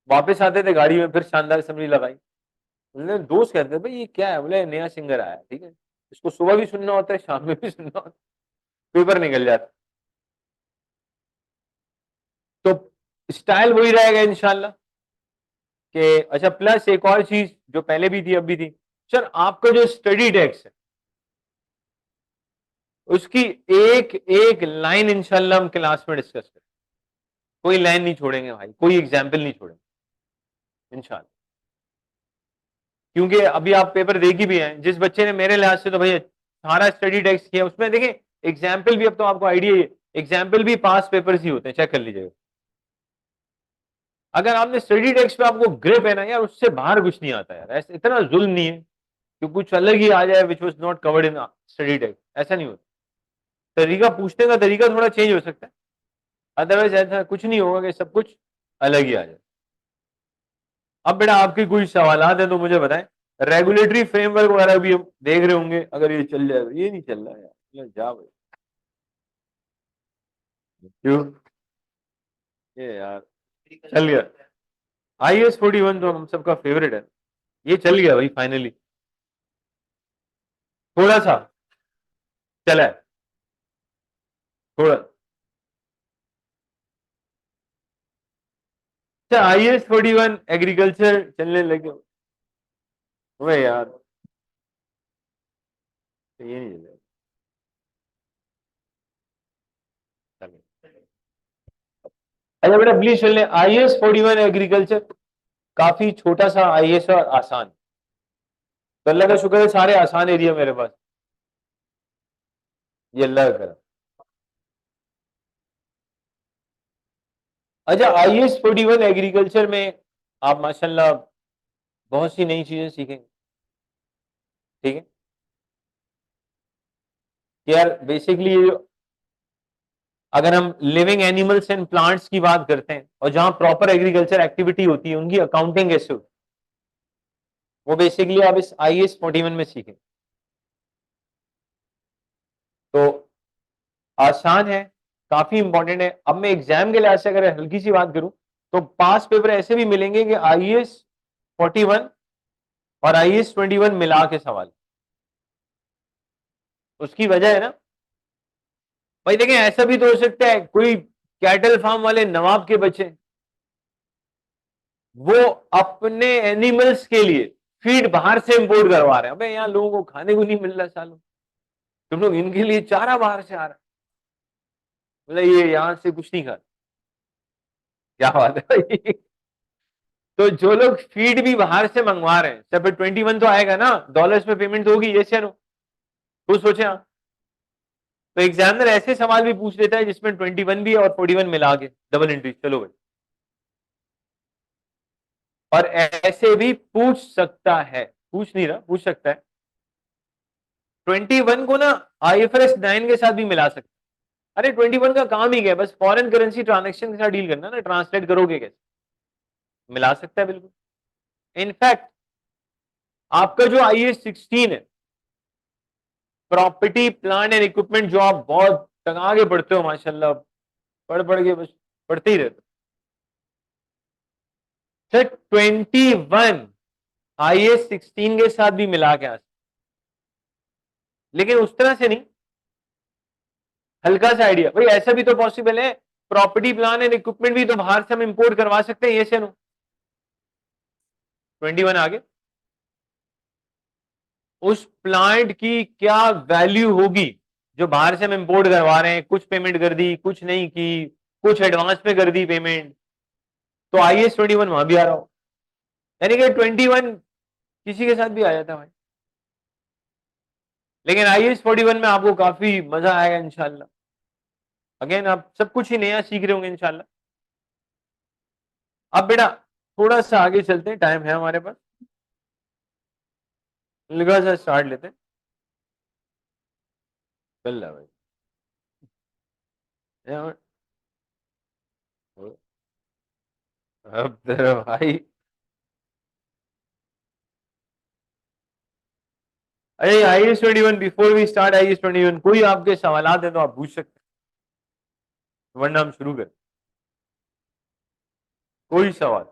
वापस आते थे गाड़ी में फिर शानदार समरी लगाई। बोले दोस्त कहते हैं भाई ये क्या है, बोले नया सिंगर आया, ठीक है, इसको सुबह भी सुनना होता है, शाम में भी सुनना होता है, पेपर निकल जाता। तो स्टाइल वही रहेगा इंशाल्लाह कि अच्छा, प्लस एक और चीज जो पहले भी थी अब भी थी, सर आपका जो स्टडी टेक्स्ट है उसकी एक एक लाइन इंशाल्लाह हम क्लास में डिस्कस करें, कोई लाइन नहीं छोड़ेंगे भाई, कोई एग्जाम्पल नहीं छोड़ेंगे इंशाल्लाह। क्योंकि अभी आप पेपर देखी भी हैं, जिस बच्चे ने मेरे लिहाज से तो भाई सारा स्टडी टेक्स्ट किया, उसमें देखें एग्जाम्पल भी, अब तो आपको आइडिया ही है, एग्जाम्पल भी पास पेपर्स ही होते हैं, चेक कर लीजिएगा। अगर आपने स्टडी टेक्स्ट पे आपको ग्रिप है ना यार, उससे बाहर कुछ नहीं आता यार, ऐसा इतना जुल्म नहीं है कि कुछ अलग ही आ जाए which was not covered in study text, ऐसा नहीं होता। तरीका पूछने का तरीका थोड़ा चेंज हो सकता है, अदरवाइज ऐसा कुछ नहीं होगा कि सब कुछ अलग ही आ जाए। अब बेटा आपके कोई सवाल है तो मुझे बताएं। रेगुलेटरी फ्रेमवर्क वगैरह भी हम देख रहे होंगे, अगर ये चल जाए, ये नहीं चल रहा है यार, जा भाई, क्यों ये यार चल गया। IS-41 तो हम सबका फेवरेट है, ये चल गया भाई फाइनली, थोड़ा सा चला है थोड़ा। अच्छा, IS-41 एग्रीकल्चर चलने लगे हुए यार, ये नहीं चलेगा। अच्छा बेटा प्लीज चल ले, IS-41 एग्रीकल्चर काफी छोटा सा आईएएस और आसान, तो अल्लाह का शुक्र है सारे आसान एरिया मेरे पास, ये अल्लाह का करम। अच्छा, IS-41 एग्रीकल्चर में आप माशाल्लाह बहुत सी नई चीजें सीखेंगे, ठीक है, कि यार बेसिकली अगर हम लिविंग एनिमल्स एंड प्लांट्स की बात करते हैं और जहां प्रॉपर एग्रीकल्चर एक्टिविटी होती है, उनकी अकाउंटिंग कैसे होती है, वो बेसिकली आप इस IS-41 में सीखें। तो आसान है, काफी इंपॉर्टेंट है। अब मैं एग्जाम के लिहाज से अगर हल्की सी बात करूं, तो पास पेपर ऐसे भी मिलेंगे कि IS-41 और IS-21 मिला के सवाल, उसकी वजह है ना भाई, देखें ऐसा भी तो हो सकता है कोई कैटल फार्म वाले नवाब के बच्चे, वो अपने एनिमल्स के लिए फीड बाहर से इंपोर्ट करवा रहे हैं, अबे यहाँ लोगों को खाने को नहीं मिल रहा सालों, तुम लोग इनके लिए चारा बाहर से आ रहा है, मतलब ये यहां से कुछ नहीं खा, क्या बात है भाई। तो जो लोग फीड भी बाहर से मंगवा रहे हैं, सब 21 तो आएगा ना, डॉलर्स में पेमेंट तो होगी, ये या नो, तो सोचे आप। तो एग्जामिनर ऐसे सवाल भी पूछ लेता है जिसमें 21 भी है और 41 मिला के डबल एंट्री, चलो भाई। और ऐसे भी पूछ सकता है, पूछ नहीं रहा, पूछ सकता है। 21 को ना IFRS 9 के साथ भी मिला सकते हैं। अरे 21 का काम ही क्या है, बस फॉरेन करेंसी ट्रांजेक्शन के साथ डील करना ना, ट्रांसलेट करोगे कैसे, मिला सकता है बिल्कुल। इनफैक्ट आपका जो IAS 16 है, प्रॉपर्टी प्लांट एंड इक्विपमेंट, जो आप बहुत टंगा के पढ़ते हो माशाल्लाह, पढ़ पढ़ के बस पढ़ते ही रहते। सर 21 IAS 16 के साथ भी मिला के आ, लेकिन उस तरह से नहीं, हल्का सा आइडिया। भाई ऐसा भी तो पॉसिबल है, प्रॉपर्टी प्लान एंड इक्विपमेंट भी तो बाहर से हम इंपोर्ट करवा सकते हैं, ये से नो। 21 आगे, उस प्लांट की क्या वैल्यू होगी जो बाहर से हम इंपोर्ट करवा रहे हैं, कुछ पेमेंट कर दी, कुछ नहीं की, कुछ एडवांस में कर दी पेमेंट, तो IAS 21 वहां भी आ रहा हो। यानी कि 21 किसी के साथ भी आ जाता है भाई, लेकिन IAS 41 में आपको काफी मजा आएगा इंशाल्लाह। अगेन आप सब कुछ ही नया सीख रहे होंगे इंशाल्लाह। अब बेटा थोड़ा सा आगे चलते हैं, टाइम है हमारे पास, हल्का सा स्टार्ट लेते हैं। चल रहा भाई, अब तेरा भाई, अरे IAS 21, before we start IAS 21, कोई आपके सवाल है तो आप पूछ सकते हैं, वरना हम शुरू करें। कोई सवाल?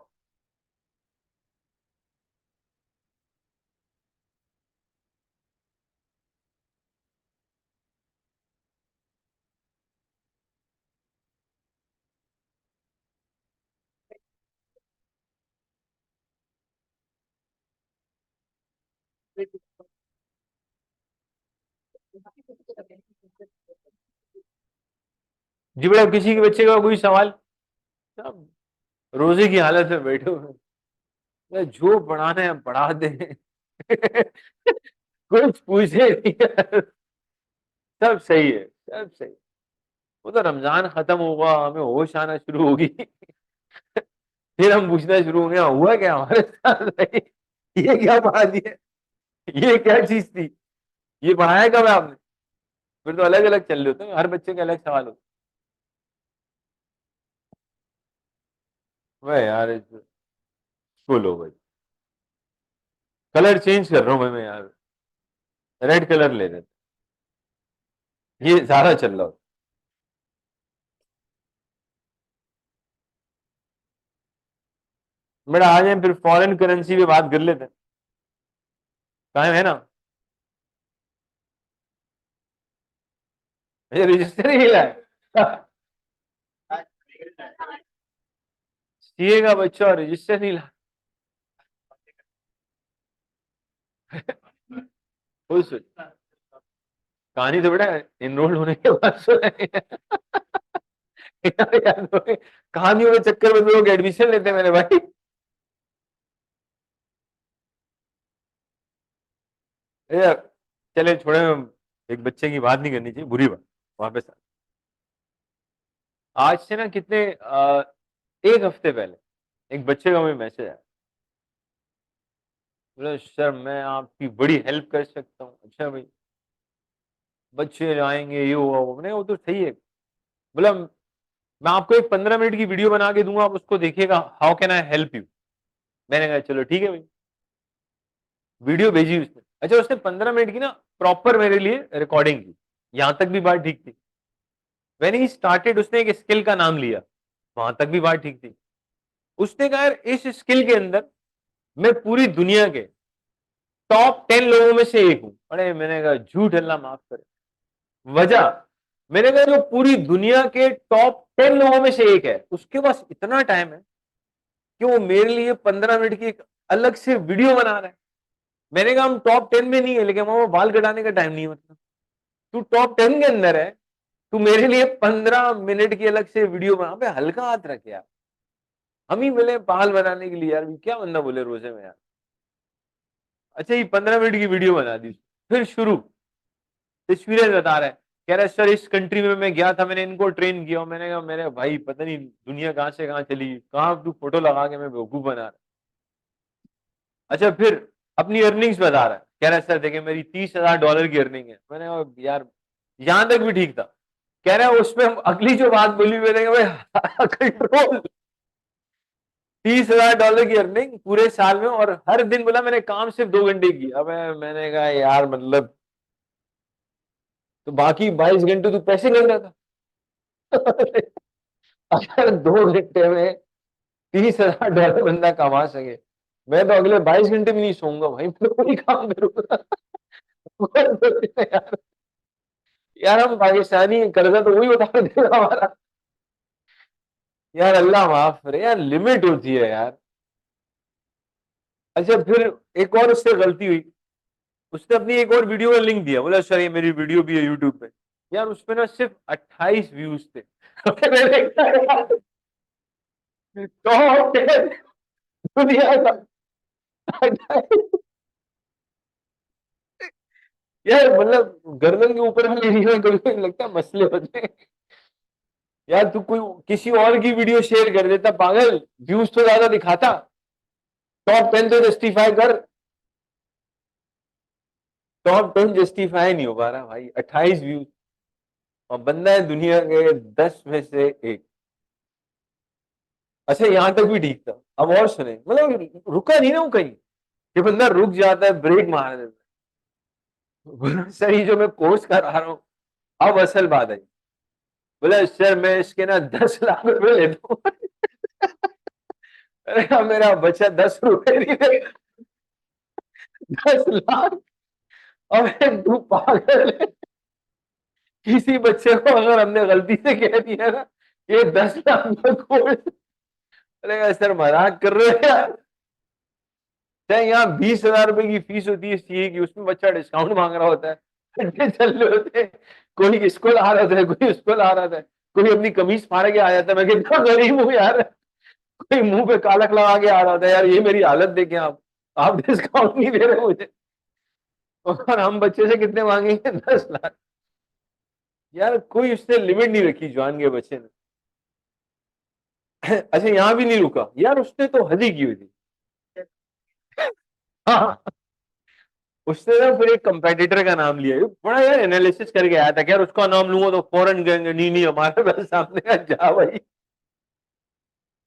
जी बेटा, किसी के बच्चे का कोई सवाल? सब रोजे की हालत में बैठे हुए हैं, जो पढ़ाना है पढ़ा दे। कुछ पूछे नहीं यार। सब सही है, सब सही। वो तो रमजान खत्म होगा, हमें होश आना शुरू होगी, फिर हम पूछना शुरू होंगे हुआ क्या हमारे साथ भाई, ये क्या पढ़ा दिया, ये क्या चीज थी, ये पढ़ाया कब है आपने। फिर तो अलग अलग चल रहे होते हैं, हर बच्चे के अलग सवाल होते हैं। वह यार बोलो भाई, कलर चेंज कर रहा हूँ भाई मैं यार, रेड कलर ले रहे थे, ये ज्यादा चल रहा हो। मेरा आ जाए फिर फॉरेन करेंसी पे बात कर लेते हैं, टाइम है ना। ये रजिस्टर ही हिला है। सीए का बच्चा और रजिस्टर नहीं ला। खुश कहानी तो बेटा एनरोल होने के बाद सुनाई। यार कहानियों के चक्कर में लोग एडमिशन लेते हैं मेरे भाई। यार चले छोड़े, एक बच्चे की बात नहीं करनी चाहिए, बुरी बात। वापस आज से ना कितने एक हफ्ते पहले एक बच्चे का मुझे मैसेज आया, बोले सर मैं आपकी बड़ी हेल्प कर सकता हूँ। अच्छा भाई, बच्चे आएंगे ये हुआ वो, मैंने कहा, वो तो सही है। बोला मैं आपको एक 15 मिनट की वीडियो बना के दूंगा, आप उसको देखिएगा, how can I help you. मैंने कहा चलो ठीक है भाई, वीडियो भेजी उसने। अच्छा उसने 15 मिनट की ना प्रॉपर मेरे लिए रिकॉर्डिंग की, यहां तक भी बात ठीक थी। व्हेन ही स्टार्टेड उसने एक स्किल का नाम लिया, वहां तक भी बात ठीक थी। उसने कहा यार इस स्किल के अंदर मैं पूरी दुनिया के टॉप 10 लोगों में से एक हूं। अरे मैंने कहा झूठ, अल्लाह माफ करे। वजह, मैंने कहा जो पूरी दुनिया के टॉप 10 लोगों में से एक है, उसके पास इतना टाइम है कि वो मेरे लिए 15 मिनट की एक अलग से वीडियो बना रहा है। मैंने कहा हम टॉप 10 में नहीं है, लेकिन वो बाल कटाने का टाइम नहीं है, मतलब तू टॉप 10 के अंदर है, तू मेरे लिए 15 मिनट की अलग से वीडियो बना पे, हल्का हाथ रख यार। हम ही मिले बाल बनाने के लिए यार, क्या बंदा बोले रोजे में यार। अच्छा ये 15 मिनट की वीडियो बना दी, फिर शुरू एक्सपीरियंस बता रहा है। कह रहा है सर इस कंट्री में मैं गया था, मैंने इनको ट्रेन किया। मैंने कहा मेरे भाई पता नहीं दुनिया कहां से कहां चली, कहां तू फोटो लगा के मैं बेवकूफ बना रहा है। अच्छा फिर अपनी अर्निंग्स बता रहा है, कह रहा है सर देखिए मेरी $30,000 की अर्निंग है। मैंने कहा यार यहां तक भी ठीक था। कह रहा है उसमें अगली जो बात बोली, मैंने कहा भाई कंट्रोल, $30,000 की अर्निंग पूरे साल में, और हर दिन बोला मैंने काम सिर्फ 2 घंटे किया। अब मैंने कहा यार मतलब, तो बाकी 22 घंटे तू पैसे कर रहा था। अगर 2 घंटे में $30,000 बंदा कमा सके, मैं तो अगले 22 घंटे भी नहीं सोऊंगा भाई, मैं तो वही काम करूंगा। यार, यार हम पाकिस्तानी हैं, कर्जा तो वही उतार देगा हमारा। यार अल्लाह माफ करे यार, लिमिट होती है यार। अच्छा फिर एक और उससे गलती हुई, उसने अपनी एक और वीडियो का लिंक दिया, बोला सर ये मेरी वीडियो भी है यूट्यूब पे। यार उसपे ना सिर्फ 28 व्यूज थे। मैंने कहा यार, टॉप 10 दुनिया का 28। यार मतलब गर्दन के ऊपर वाली रील में कभी कभी लगता है मसले होते हैं। यार तू कोई किसी और की वीडियो शेयर कर देता पागल, व्यूज तो ज्यादा दिखाता। टॉप 10 तो जस्टिफाई कर, टॉप 10 जस्टिफाई नहीं हो पा रहा भाई, 28 व्यूज, और बंदा है दुनिया के 10 में से 1। अच्छा यहाँ तक भी ठीक था। अब और सुने, मतलब रुका नहीं ना वो कहीं, ये बंदा रुक जाता है, ब्रेक मार देता है। बोला सर ये जो मैं कोर्स करा रहा हूँ, अब असल बात है। बोला सर मैं इसके ना 10 लाख रुपए लेता हूँ। अरे हाँ, मेरा बच्चा 10 रुपए नहीं देगा, 10 लाख। अब तू पागल है, किसी बच्चे को अगर हमने गलती से कह दिया ना ये 10 लाख का कोर्स, अरे सर मजाक कर रहे हैं यार। चाहे यहाँ 20,000 रुपए की फीस होती है सीए की, उसमें बच्चा डिस्काउंट मांग रहा होता है, घंटे चल रहे होते हैं, कोई स्कूल आ रहा था, कोई स्कूल आ रहा था, कोई अपनी कमीज फाड़ के आ जाता है, मैं कितना गरीब हूँ यार। कोई मुंह पे कालक लगा के आ रहा था, यार ये मेरी हालत देखें आप डिस्काउंट नहीं दे रहे मुझे, और हम बच्चे से कितने मांगेंगे? 10 लाख। यार कोई उसने लिमिट नहीं रखी जवान के बच्चे ने। अच्छा यहाँ भी नहीं रुका यार, उसने तो हद ही की हुई थी। हाँ, उसने ना फिर एक कंपेटिटर का नाम लिया, ये बड़ा यार एनालिसिस करके आया था कि यार उसका नाम लूंगा तो फौरन कहेंगे नहीं नहीं हमारे पास, सामने का जा भाई।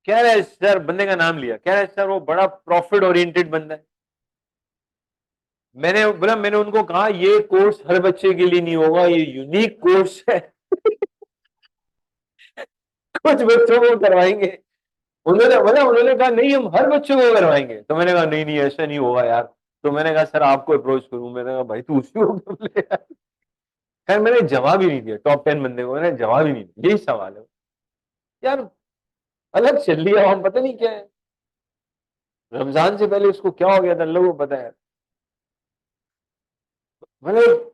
कह रहा है सर, बंदे का नाम लिया, कह रहा है सर वो बड़ा प्रॉफिट ओरिएंटेड बंदा है। मैंने बोला, मैंने उनको कहा ये कोर्स हर बच्चे के लिए नहीं होगा, ये यूनिक कोर्स है। कुछ बच्चों को करवाएंगे। उन्होंने कहा नहीं हम हर बच्चे को करवाएंगे, तो मैंने कहा नहीं नहीं ऐसा नहीं होगा यार। तो मैंने कहा सर आपको अप्रोच करूं, मैंने कहा भाई तू उसी को कर ले यार। खैर मैंने जवाब ही नहीं दिया, टॉप 10 बंदे को मैंने जवाब ही नहीं दिया, यही सवाल है यार। अलग चल रही है हम, पता नहीं क्या है, रमजान से पहले उसको क्या हो गया था लोगों को पता है। मतलब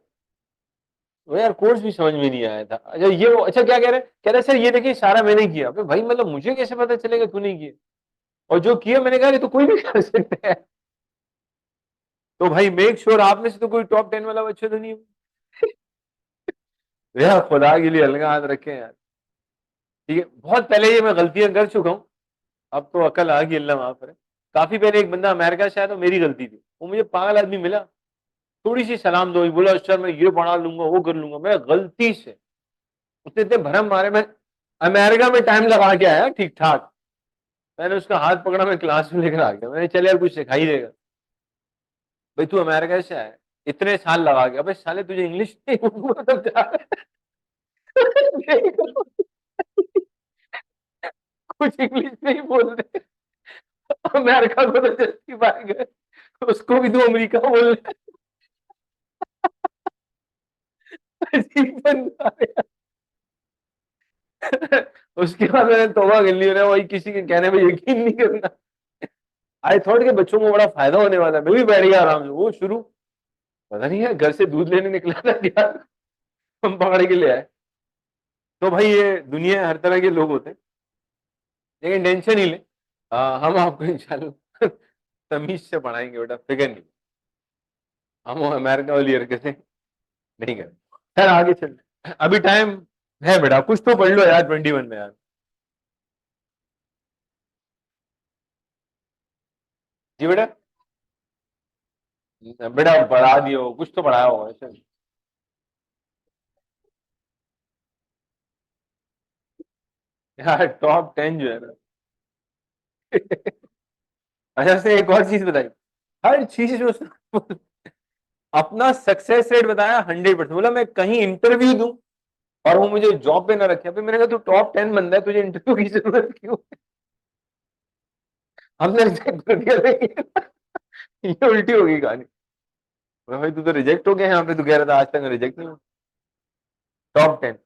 वो यार कोर्स भी समझ में नहीं आया था। अच्छा ये वो, अच्छा क्या कह रहे सर ये देखिए सारा मैंने किया। अबे भाई मतलब मुझे कैसे पता चलेगा तूने किया, और जो किया मैंने कहा ये तो कोई भी कर सकता है। तो भाई मेक श्योर आप में से तो कोई टॉप 10 वाला बच्चा तो नहीं हो। यार खुदा के लिए हल्का हाथ रखें यार। ठीक है, बहुत पहले ये मैं गलतियां कर चुका हूँ, अब तो अकल आ गई, अल्लाह माफ करे। काफी पहले एक बंदा अमेरिका से आया, तो मेरी गलती थी, वो मुझे पागल आदमी मिला, थोड़ी सी सलाम दो, बोला सर मैं ये बना लूंगा वो कर लूंगा, मैं गलती से, उसने इतने भरम मारे, मैं अमेरिका में टाइम लगा के आया ठीक ठाक। मैंने उसका हाथ पकड़ा, मैं क्लास में लेकर आ गया, मैंने चल यार कुछ सिखाई देगा। भाई तू अमेरिका से आया, इतने साल लगा गया, भाई साले तुझे इंग्लिश नहीं मतलब कुछ इंग्लिश नहीं बोल रहे, अमेरिका को तो जस्टिफाई कर, उसको भी तो अमेरिका बोल रहे। अजीब बंदा है। उसके बाद मैंने तौबा कर लिया ना, वही किसी के कहने में यकीन नहीं करना। आई थॉट के बच्चों को बड़ा फायदा होने वाला है, मैं भी बैठ गया आराम से। वो शुरू, पता नहीं है घर से दूध लेने निकला था क्या, हम पकड़ के ले आए। तो भाई ये दुनिया में हर तरह के लोग होते हैं, लेकिन टेंशन ही ले, हम आपको इंशाल्लाह तमीज से पढ़ाएंगे बेटा, फिक्र नहीं। हम वो अमेरिका वाली हरकतें नहीं करें। खैर आगे चल, अभी टाइम है बेटा, कुछ तो पढ़ लो यार 21 में यार। जी बेटा, बेटा पढ़ा दियो, कुछ तो पढ़ाया होगा ऐसे। यार टॉप 10 जो है ना, अच्छा उसने एक और चीज बताई, हर चीज जो अपना सक्सेस रेट बताया 100%। बोला मैं कहीं इंटरव्यू दूं और वो मुझे जॉब पे ना रखे, फिर मैंने कहा तू टॉप 10 बंदा है, तुझे इंटरव्यू की जरूरत क्यों है? हमने रिजेक्ट कर दिया लेकिन ये उल्टी होगी कहानी। बोला, भाई तू तो रिजेक्ट हो गया यहाँ पे, तू कह रहा था आज तक रिजेक्ट नहीं हुआ। टॉप 10।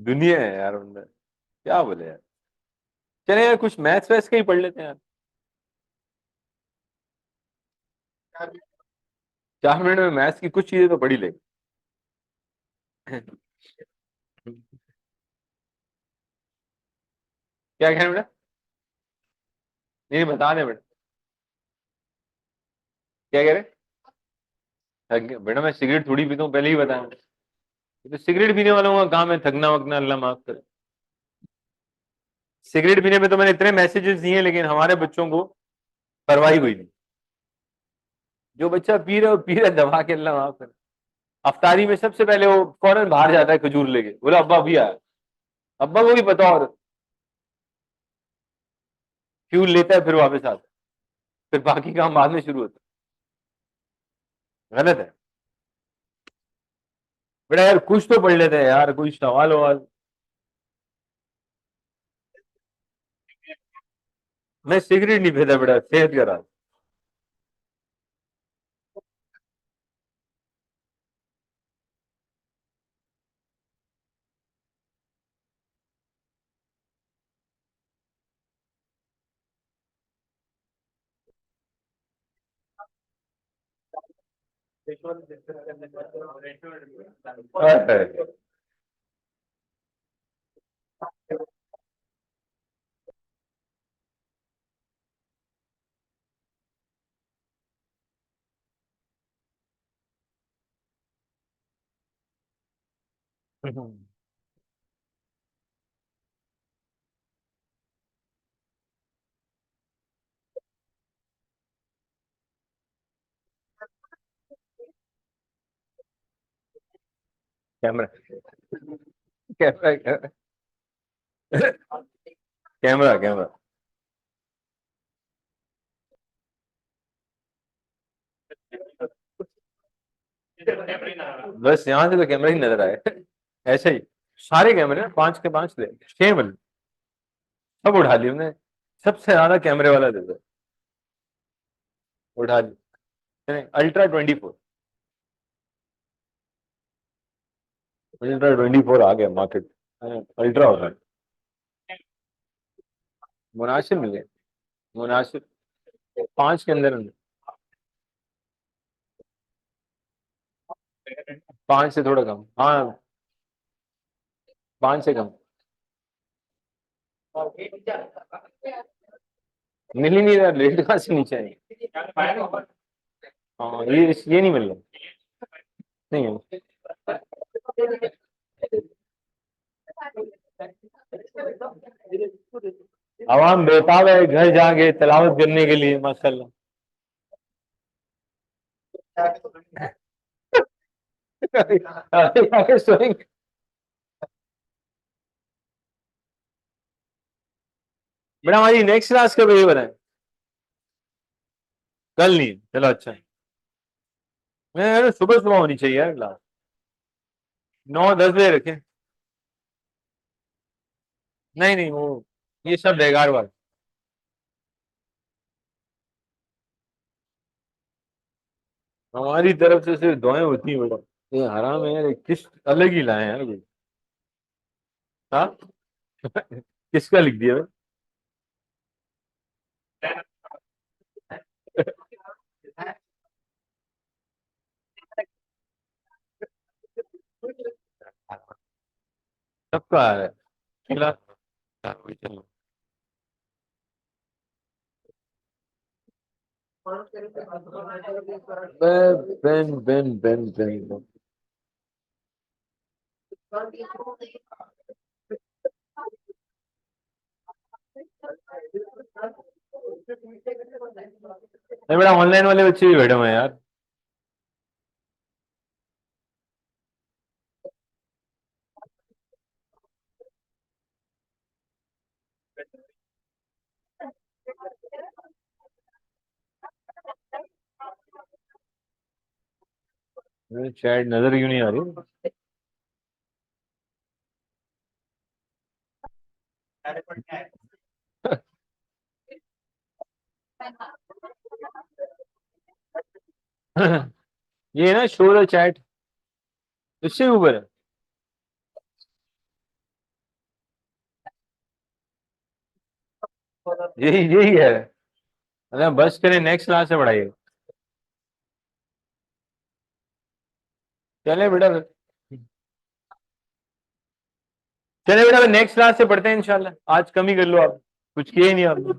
दुनिया है यार उनमें, क्या बोले यार। चले यार कुछ मैथ्स वैथ्स का ही पढ़ लेते हैं यार। 4 मिनट में मैथ्स की कुछ चीजें तो पढ़ी ले। क्या कह रहे हैं बेटा? नहीं बता दे बेटा, क्या कह रहे? बेटा मैं सिगरेट थोड़ी पीता हूँ, पहले ही बताया। ये तो सिगरेट पीने वालों का काम है थकना वकना, अल्लाह माफ करे। सिगरेट पीने पे तो मैंने इतने मैसेजेस दिए लेकिन हमारे बच्चों को परवाही हुई नहीं। जो बच्चा पी रहा है, दबा के, अल्लाह माफ करे। अफ्तारी में सबसे पहले वो फौरन बाहर जाता है खजूर लेके, बोला अब्बा अभी आया। अब्बा को भी पता, और फ्यूल लेता है फिर वापस आता है, फिर बाकी काम बाद में शुरू होता है। गलत है बेटा यार, कुछ तो पढ़ लेते हैं यार, कोई सवाल ववाल। मैं सिगरेट नहीं पीता बेटा, सेहत का राज। Camera camera camera camera. बस यहाँ से तो कैमरा ही नजर आए। ऐसे ही सारे कैमरे 5 के 5 ले, 6 बल्ब सब उठा लिए हमने। सबसे ज्यादा कैमरे वाला दे दो, उठा लिए। अल्ट्रा 24, अल्ट्रा 24 आ गया मार्केट। अल्ट्रा होगा, मुनासिब मिले, मुनासिब। 5 के अंदर, 5 से थोड़ा कम, हाँ 5 से कम। मिल ही नहीं रहा, रेट कहाँ से नीचे आएंगे। हाँ ये नहीं मिल रहा, नहीं है। आवाम बेताब है घर जाके तिलावत करने के लिए, माशाल्लाह। आगे सोएंगे। बेटा हमारी नेक्स्ट क्लास कब है ये बताएं? कल नहीं, चलो अच्छा है। मैं सुबह सुबह होनी चाहिए यार क्लास, 9-10 बजे रखें। नहीं नहीं वो, ये सब बेकार बात। हमारी तरफ से सिर्फ दुआएं होती हैं बेटा। ये हराम है यार, किस अलग ही लाए यार कोई। हाँ। किसका लिख दिया भाई? सबका आ रहा है। खिला, चलो। Ben Ben Ben Ben. नहीं बेटा, ऑनलाइन वाले बच्चे भी बैठे हुए हैं यार। चैट नजर क्यों नहीं आ रही? ये ना शो द चैट, इससे ऊपर है। यही यही है। अरे बस करें, नेक्स्ट क्लास से पढ़ाइए। चले बेटा, चले बेटा, नेक्स्ट क्लास से पढ़ते हैं इंशाल्लाह। आज कम ही कर लो, आप कुछ किए ही नहीं आपने।